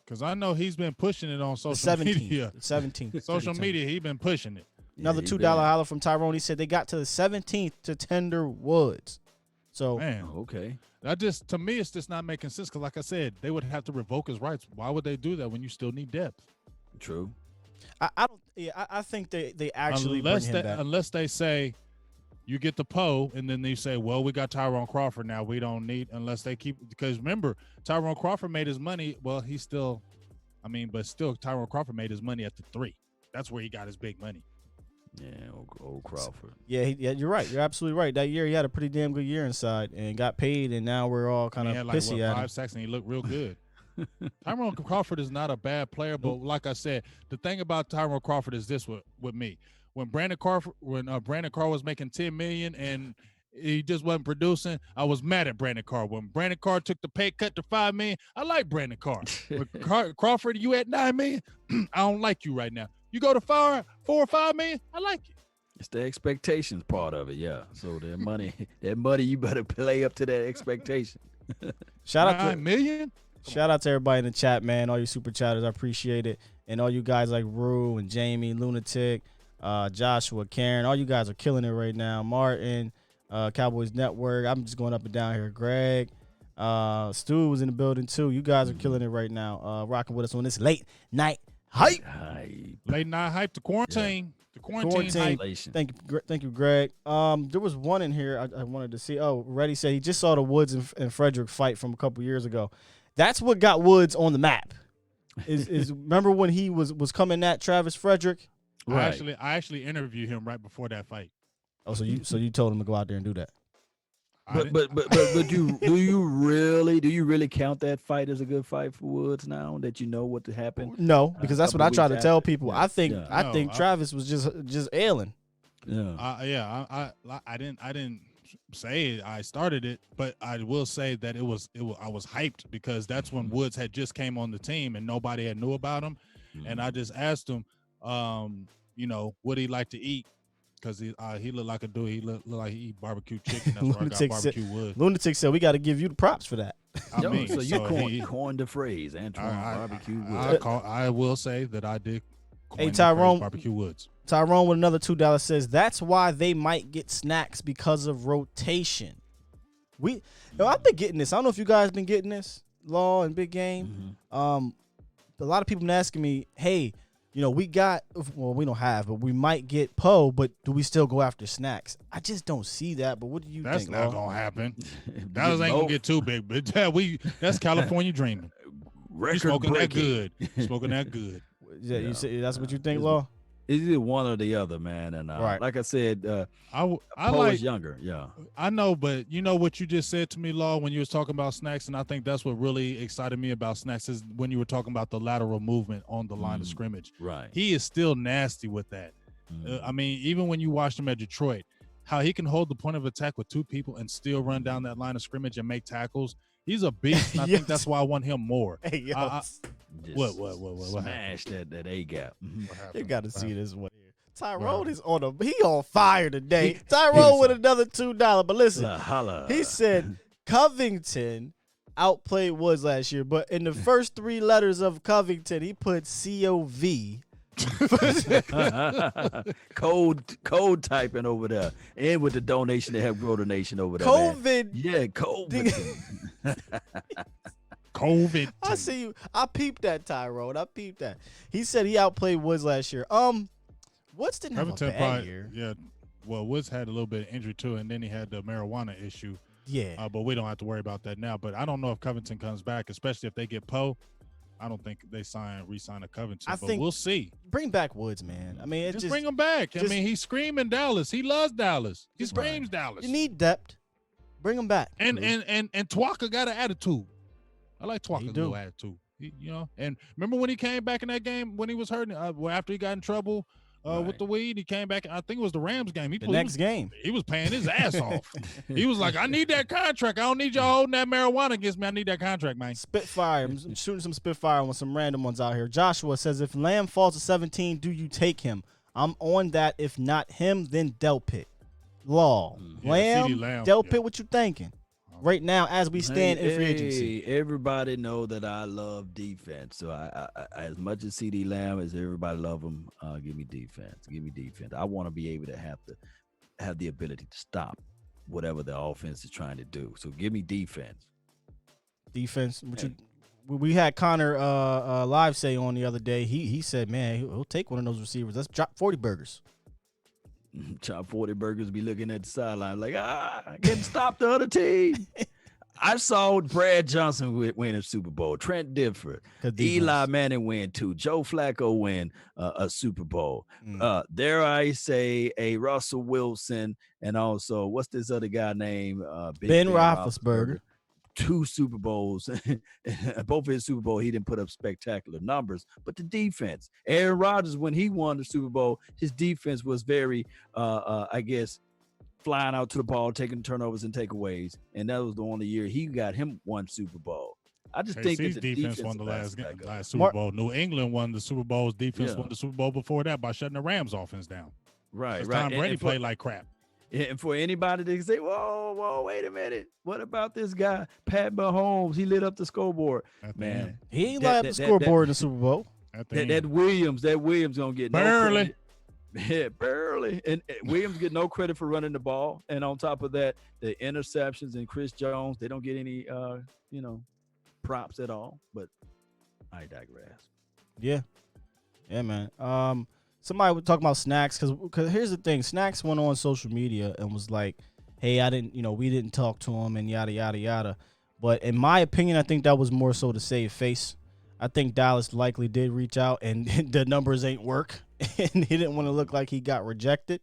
Because I know he's been pushing it on social media. 17th. Social media, he's been pushing it. Another $2 holler from Tyrone. He said they got to the 17th to tender Woods. So, man, okay. That just, to me, it's just not making sense. Because, like I said, they would have to revoke his rights. Why would they do that when you still need depth? True. I think they actually bring him back. Unless they say you get the Poe, and then they say, well, we got Tyrone Crawford now. We don't need, unless they keep, because remember, Tyrone Crawford made his money. Well, he's still, but still, Tyrone Crawford made his money at the 3. That's where he got his big money. Yeah, old Crawford. Yeah, you're right. You're absolutely right. That year he had a pretty damn good year inside and got paid, and now we're all kind of pissy at him. 5 sacks and he looked real good. Tyrone Crawford is not a bad player, but like I said, the thing about Tyrone Crawford is this with me. When Brandon Carr was making $10 million and he just wasn't producing. I was mad at Brandon Carr. When Brandon Carr took the pay cut to $5 million, I like Brandon Carr. But Crawford, you at $9 million? I don't like you right now. You go to $4 or $5 million? I like you. It's the expectations part of it, yeah. So that money, you better play up to that expectation. Shout out to $9 million? Shout out to everybody in the chat, man. All you super chatters, I appreciate it. And all you guys like Rue and Jamie, Lunatic, Joshua, Karen, all you guys are killing it right now. Martin, Cowboys Network. I'm just going up and down here. Greg, Stu was in the building too. You guys are killing it right now. Rocking with us on this late night hype. Late night hype. The quarantine. Yeah. The quarantine hype. Thank you, Greg. There was one in here I wanted to see. Oh, Reddy said he just saw the Woods and Frederick fight from a couple years ago. That's what got Woods on the map. Is remember when he was coming at Travis Frederick? Right. I actually interviewed him right before that fight. Oh, so you told him to go out there and do that? But do you really count that fight as a good fight for Woods now that you know what to happen? No, because that's what I try to tell people. Yeah. I think Travis was just ailing. Yeah. I didn't say I started it, but I will say that I was hyped because that's when Woods had just came on the team and nobody had knew about him, and I just asked him, would he like to eat? Because he looked like a dude. He looked like he eat barbecue chicken. That's where I got barbecue Woods. Lunatic said we got to give you the props for that. So you coined the phrase, Antoine Barbecue Woods. I will say that I did. Hey, Tyrone, Barbecue Woods. Tyrone with another $2 says that's why they might get snacks because of rotation. I've been getting this. I don't know if you guys been getting this, Law and Big Game. A lot of people been asking me, hey, we don't have, but we might get Poe, but do we still go after snacks? I just don't see that. But what do you think? That's not gonna happen. That ain't gonna get too big, but that's California dreaming. You smoking that good. Smoking that good. Yeah, you say that's what you think, Law? It's either one or the other, man. And right. Like I said, I was younger. Yeah, I know, but you know what you just said to me, Law, when you was talking about snacks, and I think that's what really excited me about snacks is when you were talking about the lateral movement on the line of scrimmage. Right. He is still nasty with that. I mean, even when you watched him at Detroit, how he can hold the point of attack with two people and still run down that line of scrimmage and make tackles. He's a beast. And I think that's why I want him more. Hey, what smash that A gap. You got to see this one here. Tyrone is on fire today. Tyrone with another $2. But listen, he said Covington outplayed Woods last year, but in the first three letters of Covington, he put COV. Code typing over there, and with the donation to help grow the nation over there. COVID, yeah, COVID. COVID. I see you. I peeped that, Tyrone. I peeped that. He said he outplayed Woods last year. Woods didn't have a bad year. Yeah, well, Woods had a little bit of injury too, and then he had the marijuana issue. Yeah, but we don't have to worry about that now. But I don't know if Covington comes back, especially if they get Poe. I don't think they re-sign a Covington, but we'll see. Bring back Woods, man. I mean, just bring him back. I mean, he's screaming Dallas. He loves Dallas. He screams Dallas. You need depth. Bring him back. And Twaka got an attitude. I like Twaka's little attitude. And remember when he came back in that game when he was hurting after he got in trouble with the weed, he came back. I think it was the Rams game. Next game, he was paying his ass off. He was like, "I need that contract. I don't need y'all holding that marijuana against me. I need that contract, man." Spitfire. I'm shooting some Spitfire with some random ones out here. Joshua says, "If Lamb falls to 17, do you take him? I'm on that. If not him, then Delpit." Law. Lamb, Delpit. What you thinking? Right now, as we stand in free agency, everybody know that I love defense. So I as much as CD Lamb as everybody love him, give me defense. Give me defense. I want to be able to have the ability to stop whatever the offense is trying to do. So give me defense. Defense. We had Connor live say on the other day. He said, man, he'll take one of those receivers. Let's drop 40 burgers. Chop 40 burgers, be looking at the sideline like, getting stopped the other team. I saw Brad Johnson win a Super Bowl, Trent Dilfer, Eli Manning win 2, Joe Flacco win a Super Bowl. Dare I say a Russell Wilson, and also what's this other guy named Ben Roethlisberger. 2 Super Bowls. Both of his Super Bowl, he didn't put up spectacular numbers, but the defense. Aaron Rodgers, when he won the Super Bowl, his defense was very, I guess, flying out to the ball, taking turnovers and takeaways, and that was the only year he got him one Super Bowl. I just think that the defense won the last Super Mark- Bowl. New England won the Super Bowl's defense won the Super Bowl before that by shutting the Rams offense down. Right. Tom Brady played like crap. And for anybody to say, whoa, wait a minute. What about this guy, Pat Mahomes? He lit up the scoreboard. Man, he ain't light up the scoreboard in the Super Bowl. That Williams gonna get barely. No credit. Yeah, barely. And Williams get no credit for running the ball. And on top of that, the interceptions and Chris Jones, they don't get any props at all. But I digress. Yeah, man. Somebody would talk about Snacks because here's the thing: Snacks went on social media and was like, "Hey, we didn't talk to him and yada yada yada." But in my opinion, I think that was more so to save face. I think Dallas likely did reach out and the numbers ain't work, and he didn't want to look like he got rejected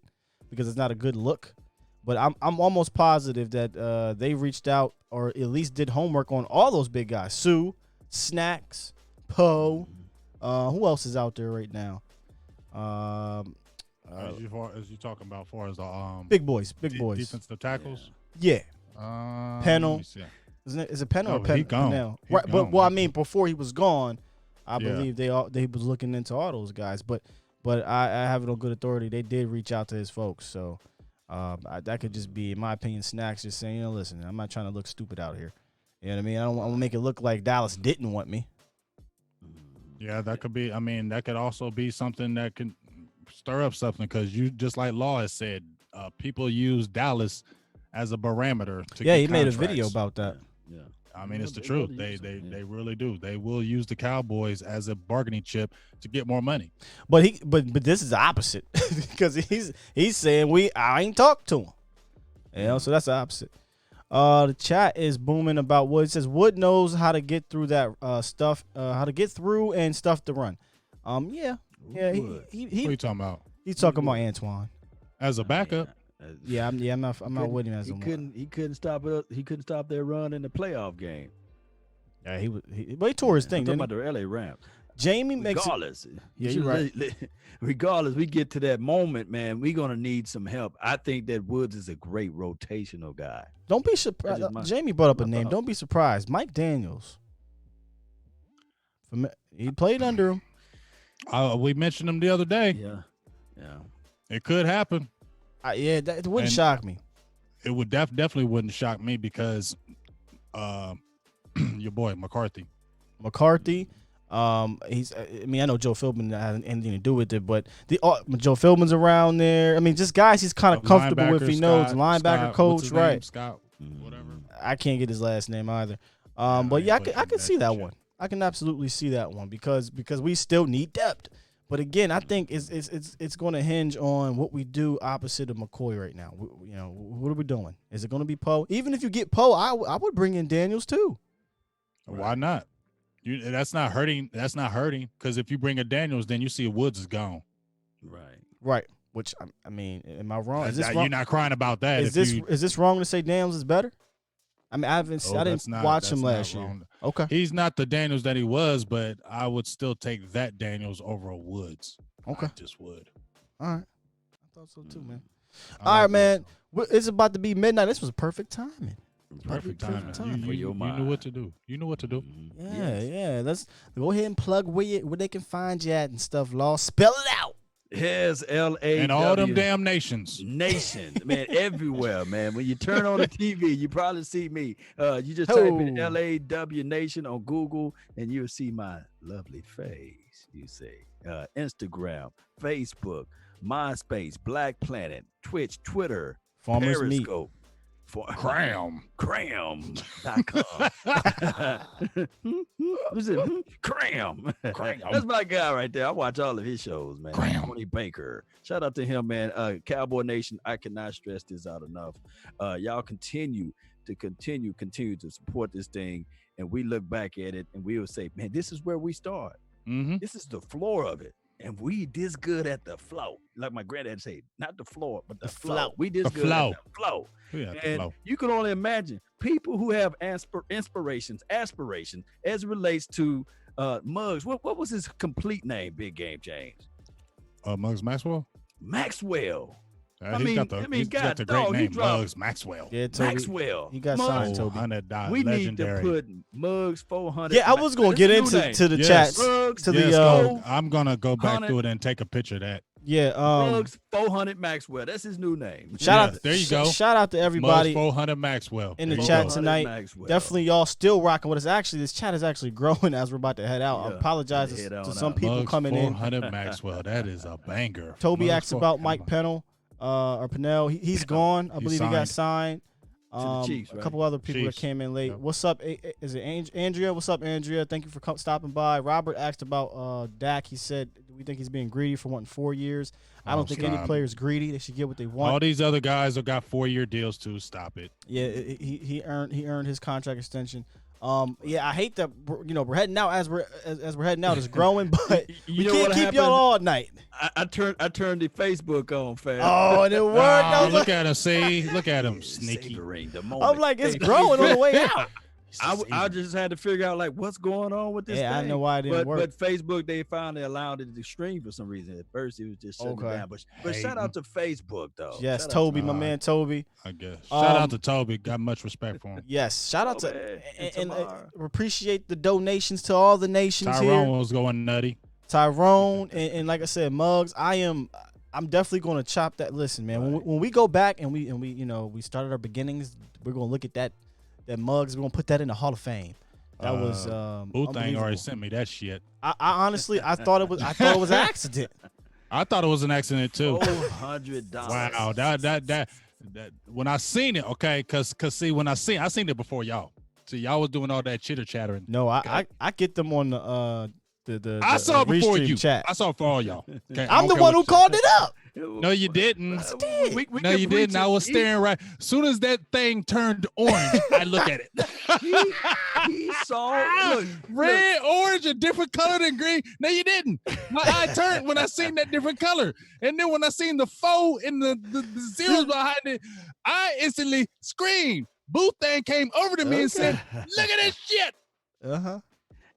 because it's not a good look. But I'm almost positive that they reached out or at least did homework on all those big guys: Sue, Snacks, Poe. Who else is out there right now? As you talking about, far as the big boys, defensive tackles. Yeah. Pennell. Is it Pennell or He gone. Pennell? He Right, gone. but I mean, before he was gone, I believe they was looking into all those guys. But I have it on good authority. They did reach out to his folks, so that could just be, in my opinion, Snacks just saying, listen, I'm not trying to look stupid out here. You know what I mean? I don't want to make it look like Dallas didn't want me. Yeah, that could be. I mean, that could also be something that can stir up something because you, just like Law has said, people use Dallas as a barometer to get he made a contracts. video about that. Yeah. I mean, it's the truth. They really do. They will use the Cowboys as a bargaining chip to get more money. But this is the opposite because he's saying I ain't talked to him. You know, so that's the opposite. The chat is booming about Wood. It says Wood knows how to get through that stuff, how to get through and stuff to run. Yeah. What are you talking about? He's talking about Antoine As a backup. Yeah, I'm not with him as a He couldn't stop it. He couldn't stop their run in the playoff game. Yeah, he tore his thing. I'm talking about the LA Rams. Jamie makes regardless. Yeah, you're right. Regardless, we get to that moment, man. We're gonna need some help. I think that Woods is a great rotational guy. Don't be surprised. Jamie brought up a name. Don't be surprised. Mike Daniels. He played under him. We mentioned him the other day. Yeah. It could happen. It wouldn't shock me. It would definitely wouldn't shock me because your boy McCarthy. I know Joe Philbin had anything to do with it, but Joe Philbin's around there. I mean, just guys he's kind of comfortable with. He knows linebacker coach, right? Scott, whatever. I can't get his last name either. But yeah, I could see that one. I can absolutely see that one because we still need depth. But again, I think it's going to hinge on what we do opposite of McCoy right now. What are we doing? Is it going to be Poe? Even if you get Poe, I would bring in Daniels too. Why not? That's not hurting. That's not hurting because if you bring a Daniels, then you see Woods is gone. Right. Which I mean, am I wrong? Is this wrong? You're not crying about that. Is this wrong to say Daniels is better? I mean, I didn't watch him last year. Okay. He's not the Daniels that he was, but I would still take that Daniels over a Woods. Okay. I just would. All right. I thought so too, man. All right, man. It's about to be midnight. This was perfect timing. Perfect timing. You knew what to do. You knew what to do. Yeah. Let's go ahead and plug where they can find you at and stuff, Law. Spell it out. Here's L.A. and all them damn nations. Man, everywhere, man. When you turn on the TV, you probably see me. You just type in LAW Nation on Google, and you'll see my lovely face. You see, Instagram, Facebook, MySpace, Black Planet, Twitch, Twitter, Farmers Periscope. Cram.com. Who's it? Cram. That's my guy right there. I watch all of his shows, man. Tony Banker. Shout out to him, man. Cowboy Nation, I cannot stress this out enough. Y'all continue to support this thing, and we look back at it and we will say, man, this is where we start. Mm-hmm. This is the floor of it. And we this good at the flow. Like my granddad said, not the floor, but the flow. We this good at the flow. And you can only imagine people who have aspirations as it relates to Muggs. What was his complete name, Big Game James? Muggs Maxwell? Maxwell. He's got the great name, Muggs Maxwell. Yeah, Toby. Maxwell. He got signed, Toby. $100 We legendary. need to put Muggs 400. Yeah, I was going to get into the chats. Muggs, I'm going to go back through it and take a picture of that. Yeah, Muggs 400 Maxwell. That's his new name. Shout out, there you go. Shout out to everybody Muggs 400 Maxwell in the chat tonight. Maxwell. Definitely, y'all still rocking with us. Actually, this chat is actually growing as we're about to head out. I apologize to some people Muggs coming 400 Maxwell. That is a banger. Toby asked about Mike Pennell. Or Pennell, he's gone. I believe he got signed. To the Chiefs, right? A couple other people that came in late. Yep. What's up? Is it Andrea? What's up, Andrea? Thank you for stopping by. Robert asked about Dak. He said, we think he's being greedy for wanting 4 years. I don't think any player is greedy. They should get what they want. All these other guys have got 4-year deals too. Stop it. Yeah, he earned his contract extension. Yeah, I hate that we're heading out as we're heading out. It's growing, but we can't keep y'all all night. I turned the Facebook on, fam. Oh, and it worked. Look at him, see, look at him, sneaky. I'm like, it's growing on the way out. I just had to figure out like what's going on with this thing. I know why it didn't work. But Facebook, they finally allowed it to stream for some reason. At first, it was just shutting down. But shout out to Facebook though. Yes, Toby, my man Toby. I guess. Shout out to Toby. Got much respect for him. Yes, shout out to and appreciate the donations to all the nations here. Tyrone was going nutty. Tyrone and like I said, Muggs. I'm definitely going to chop that. Listen, man. Right. When we go back and we started our beginnings, we're going to look at that Muggs. We're going to put that in the Hall of Fame. That was Boothang already sent me that shit. I honestly I thought it was an accident. I thought it was an accident too. $400. Wow, that when I seen it, okay, cause see when I seen it before y'all. See, y'all was doing all that chitter chattering. No, I get them on the I saw it before you. Chat. I saw it for all y'all. Okay, I'm the one who called it up. No, you didn't. I did. No, you didn't. I was staring right. As soon as that thing turned orange, I look at it. He saw red, orange, a different color than green. No, you didn't. My eye turned when I seen that different color. And then when I seen the 4 and the zeros behind it, I instantly screamed. Boothang came over to me and said, "Look at this shit." Uh-huh.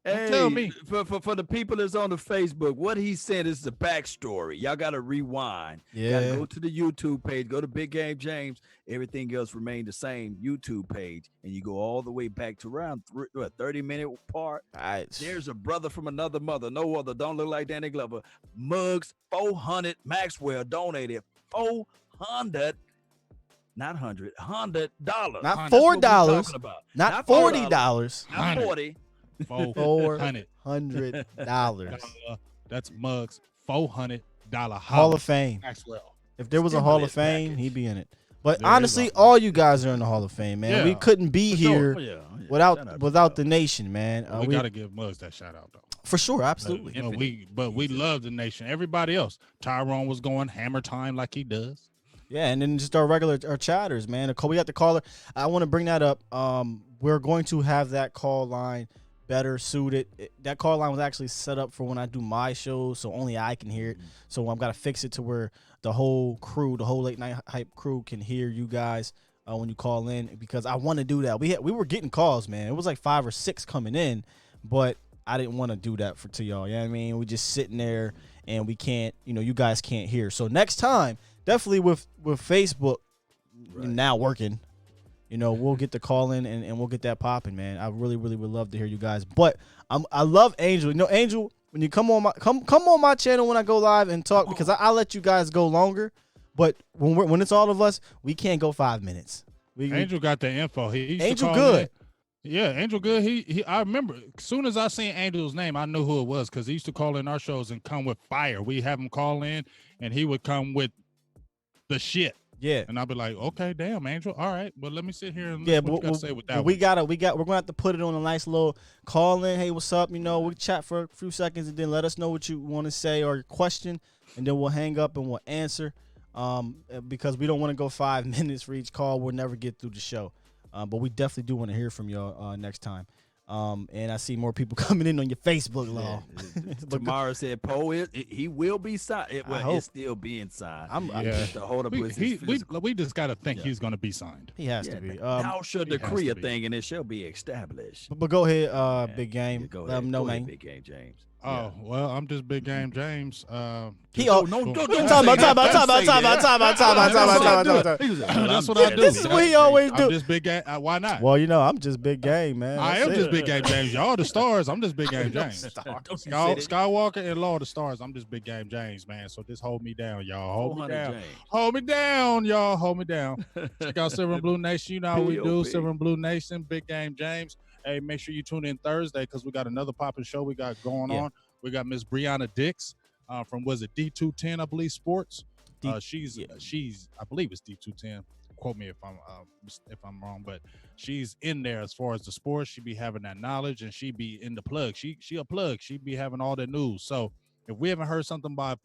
Hey, tell me. For the people that's on the Facebook, what he said is the backstory. Y'all got to rewind. Yeah. Got to go to the YouTube page, go to Big Game James. Everything else remained the same YouTube page. And you go all the way back to around 30-minute part. Right. There's a brother from another mother. No other. Don't look like Danny Glover. Muggs 400 Maxwell donated $400. Not $100. $100. Not $4. Not $40. Not 40. $400. That's Muggs $400 Hall of Fame. Maxwell. If there was a Hall of Fame, he'd be in it. But honestly, all you guys are in the Hall of Fame, man. Yeah. We couldn't be here without the nation, man. We gotta give Muggs that shout out though. For sure, absolutely. We love the nation. Everybody else. Tyrone was going hammer time like he does. Yeah, and then just our chatters, man. We got the caller. I want to bring that up. We're going to have that call line better suited. That call line was actually set up for when I do my shows, so only I can hear it. So I've got to fix it to where the whole crew, the whole late night hype crew, can hear you guys when you call in, because I want to do that. We were getting calls, man. It was like 5 or 6 coming in, but I didn't want to do that to y'all. You know what I mean? We just sitting there and we can't, you guys can't hear. So next time, definitely with Facebook now working, we'll get the call in and we'll get that popping, man. I really, really would love to hear you guys. But I love Angel. Angel, when you come on my channel when I go live and talk, because I let you guys go longer. But when it's all of us, we can't go 5 minutes. Angel got the info. Angel good. Yeah, Angel good. He I remember as soon as I seen Angel's name, I knew who it was, because he used to call in our shows and come with fire. We have him call in and he would come with the shit. Yeah. And I'll be like, okay, damn, Angel. All right. But let me sit here and what you gotta say with that. We're gonna have to put it on a nice little call in. Hey, what's up? We'll chat for a few seconds and then let us know what you want to say or your question, and then we'll hang up and we'll answer. Because we don't want to go 5 minutes for each call. We'll never get through the show. But we definitely do want to hear from y'all next time. And I see more people coming in on your Facebook, Law. Tamara said, Poe, he will be signed. It's still being signed. To hold up we just got to think he's going to be signed. He has to be. Now shall decree a thing, and it shall be established. But go ahead, Big Game. Let him know, man. Big Game, James. Oh, well, I'm just Big Game James. Don't That's what I do. This is what he always do. I'm just Big Game. Why not? Well, I'm just Big Game, man. I am just Big Game James. Y'all the stars. I'm just Big Game James. Skywalker and Law of the Stars. I'm just Big Game James, man. So just hold me down, y'all. Hold me down. James. Hold me down, y'all. Hold me down. Check out Silver and Blue Nation. You know how we do. Silver and Blue Nation, Big Game James. Hey, make sure you tune in Thursday because we got another popping show we got going on. We got Miss Brianna Dix from D210, I believe, Sports. She's I believe it's D210. Quote me if I'm wrong, but she's in there as far as the sports. She be having that knowledge and she be in the plug. She a plug. She be having all the news. So if we haven't heard something by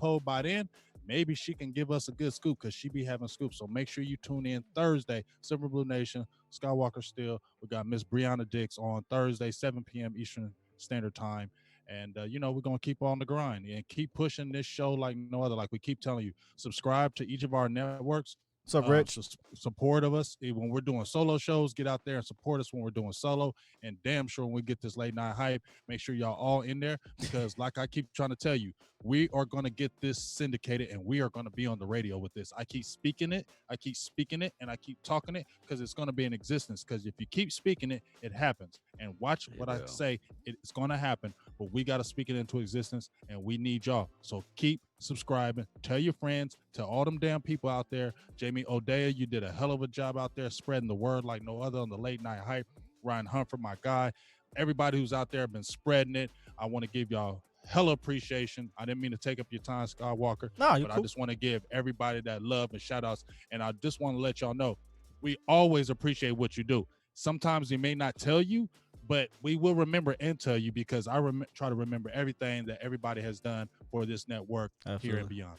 then, maybe she can give us a good scoop because she be having scoops. So make sure you tune in Thursday, Silver Blue Nation, Skywalker Still. We got Miss Brianna Dix on Thursday, 7 p.m. Eastern Standard Time. And, we're going to keep on the grind and keep pushing this show like no other. Like we keep telling you, subscribe to each of our networks. What's up, Rich? Support of us. When we're doing solo shows, get out there and support us when we're doing solo. And damn sure when we get this late night hype, make sure y'all all in there because like I keep trying to tell you, we are going to get this syndicated and we are going to be on the radio with this. I keep speaking it, and I keep talking it because it's going to be in existence. Because if you keep speaking it, it happens. And watch what I say. It's going to happen, but we got to speak it into existence and we need y'all. So keep subscribing. Tell your friends. Tell all them damn people out there. Jamie O'Dea, you did a hell of a job out there spreading the word like no other on the late night hype. Ryan Humphrey, my guy. Everybody who's out there been spreading it. I want to give y'all hella appreciation. I didn't mean to take up your time, Skywalker. No, but cool. I just want to give everybody that love and shout outs. And I just want to let y'all know, we always appreciate what you do. Sometimes we may not tell you, but we will remember and tell you because I try to remember everything that everybody has done for this network here and beyond.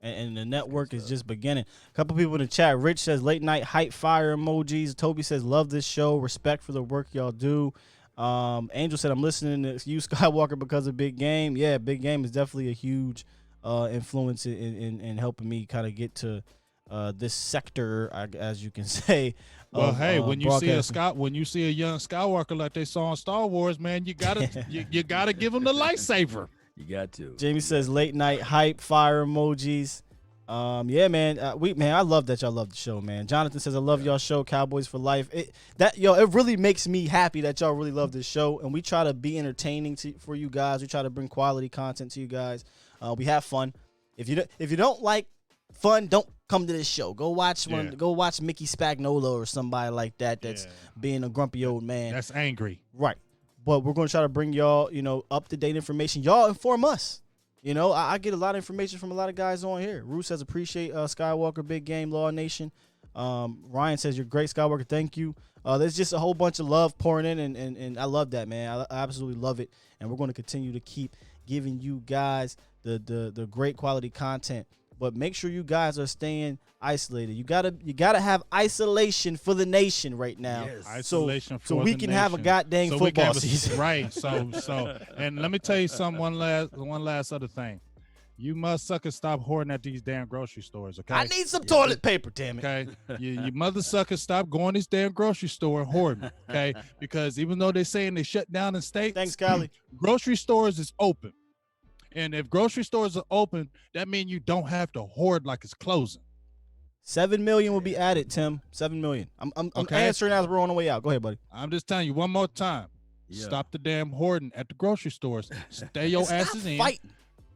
And the network is just beginning. A couple people in the chat. Rich says late night hype fire emojis. Toby says love this show. Respect for the work y'all do. Angel said I'm listening to you, Skywalker, because of Big Game. Yeah, Big Game is definitely a huge influence in helping me kind of get to this sector, as you can say. Well, hey, when you see a young Skywalker like they saw in Star Wars, man, you gotta you gotta give him the lightsaber. You got to. Jamie says late night hype fire emojis. Yeah, man. I love that y'all love the show, man. Jonathan says I love y'all show, Cowboys for Life. It really makes me happy that y'all really love this show, and we try to be entertaining for you guys. We try to bring quality content to you guys. We have fun. If you don't like fun, don't come to this show. Go watch Go watch Mickey Spagnola or somebody like that. That's being a grumpy old man. That's angry, right? But we're going to try to bring y'all, up to date information. Y'all inform us. I get a lot of information from a lot of guys on here. Rue says appreciate Skywalker, Big Game, Law Nation. Ryan says you're great, Skywalker. Thank you. There's just a whole bunch of love pouring in, and I love that, man. I absolutely love it, and we're going to continue to keep giving you guys the great quality content. But make sure you guys are staying isolated. You gotta have isolation for the nation right now. Yes. Isolation so we can have a goddamn football season. Right. So and let me tell you one last other thing. You must suckers stop hoarding at these damn grocery stores, okay? I need some toilet paper, damn it. Okay. You mother suckers stop going to this damn grocery store and hoarding, okay? Because even though they're saying they shut down in states, thanks, Kylie. Grocery stores is open. And if grocery stores are open, that means you don't have to hoard like it's closing. 7 million will be added, Tim. 7 million. I'm answering as we're on the way out. Go ahead, buddy. I'm just telling you one more time. Yeah. Stop the damn hoarding at the grocery stores. Stay your asses in.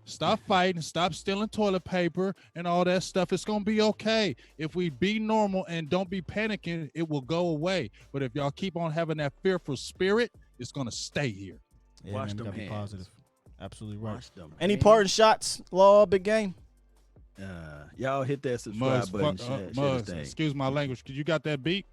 Stop fighting. Stop stealing toilet paper and all that stuff. It's going to be okay. If we be normal and don't be panicking, it will go away. But if y'all keep on having that fearful spirit, it's going to stay here. Yeah, Wash them hands. Be positive. Absolutely right. Any parting shots, Law, Big Game? Y'all hit that subscribe button. Mugs, excuse my language. You got that beat?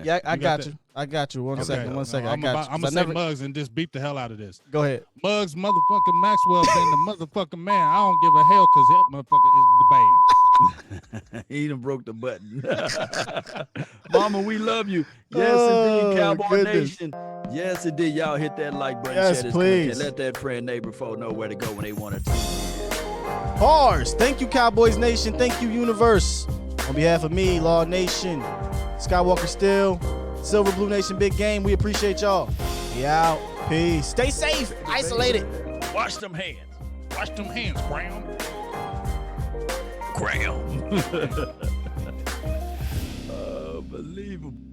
Yeah, I got you. I got you. One second. I'm going to say Mugs and just beat the hell out of this. Go ahead. Mugs, motherfucking Maxwell, been the motherfucking man. I don't give a hell because that motherfucker is the band. He done broke the button. Mama, we love you. Yes, indeed, Cowboy Nation. Yes, indeed. Y'all hit that like button. Yes, please. Let that friend, neighbor, folk know where to go when they want to. Bars. Thank you, Cowboys Nation. Thank you, Universe. On behalf of me, Law Nation, Skywalker Still, Silver Blue Nation, Big Game, we appreciate y'all. We out. Peace. Stay safe. Isolated. Wash them hands. Wash them hands, Graham. Unbelievable.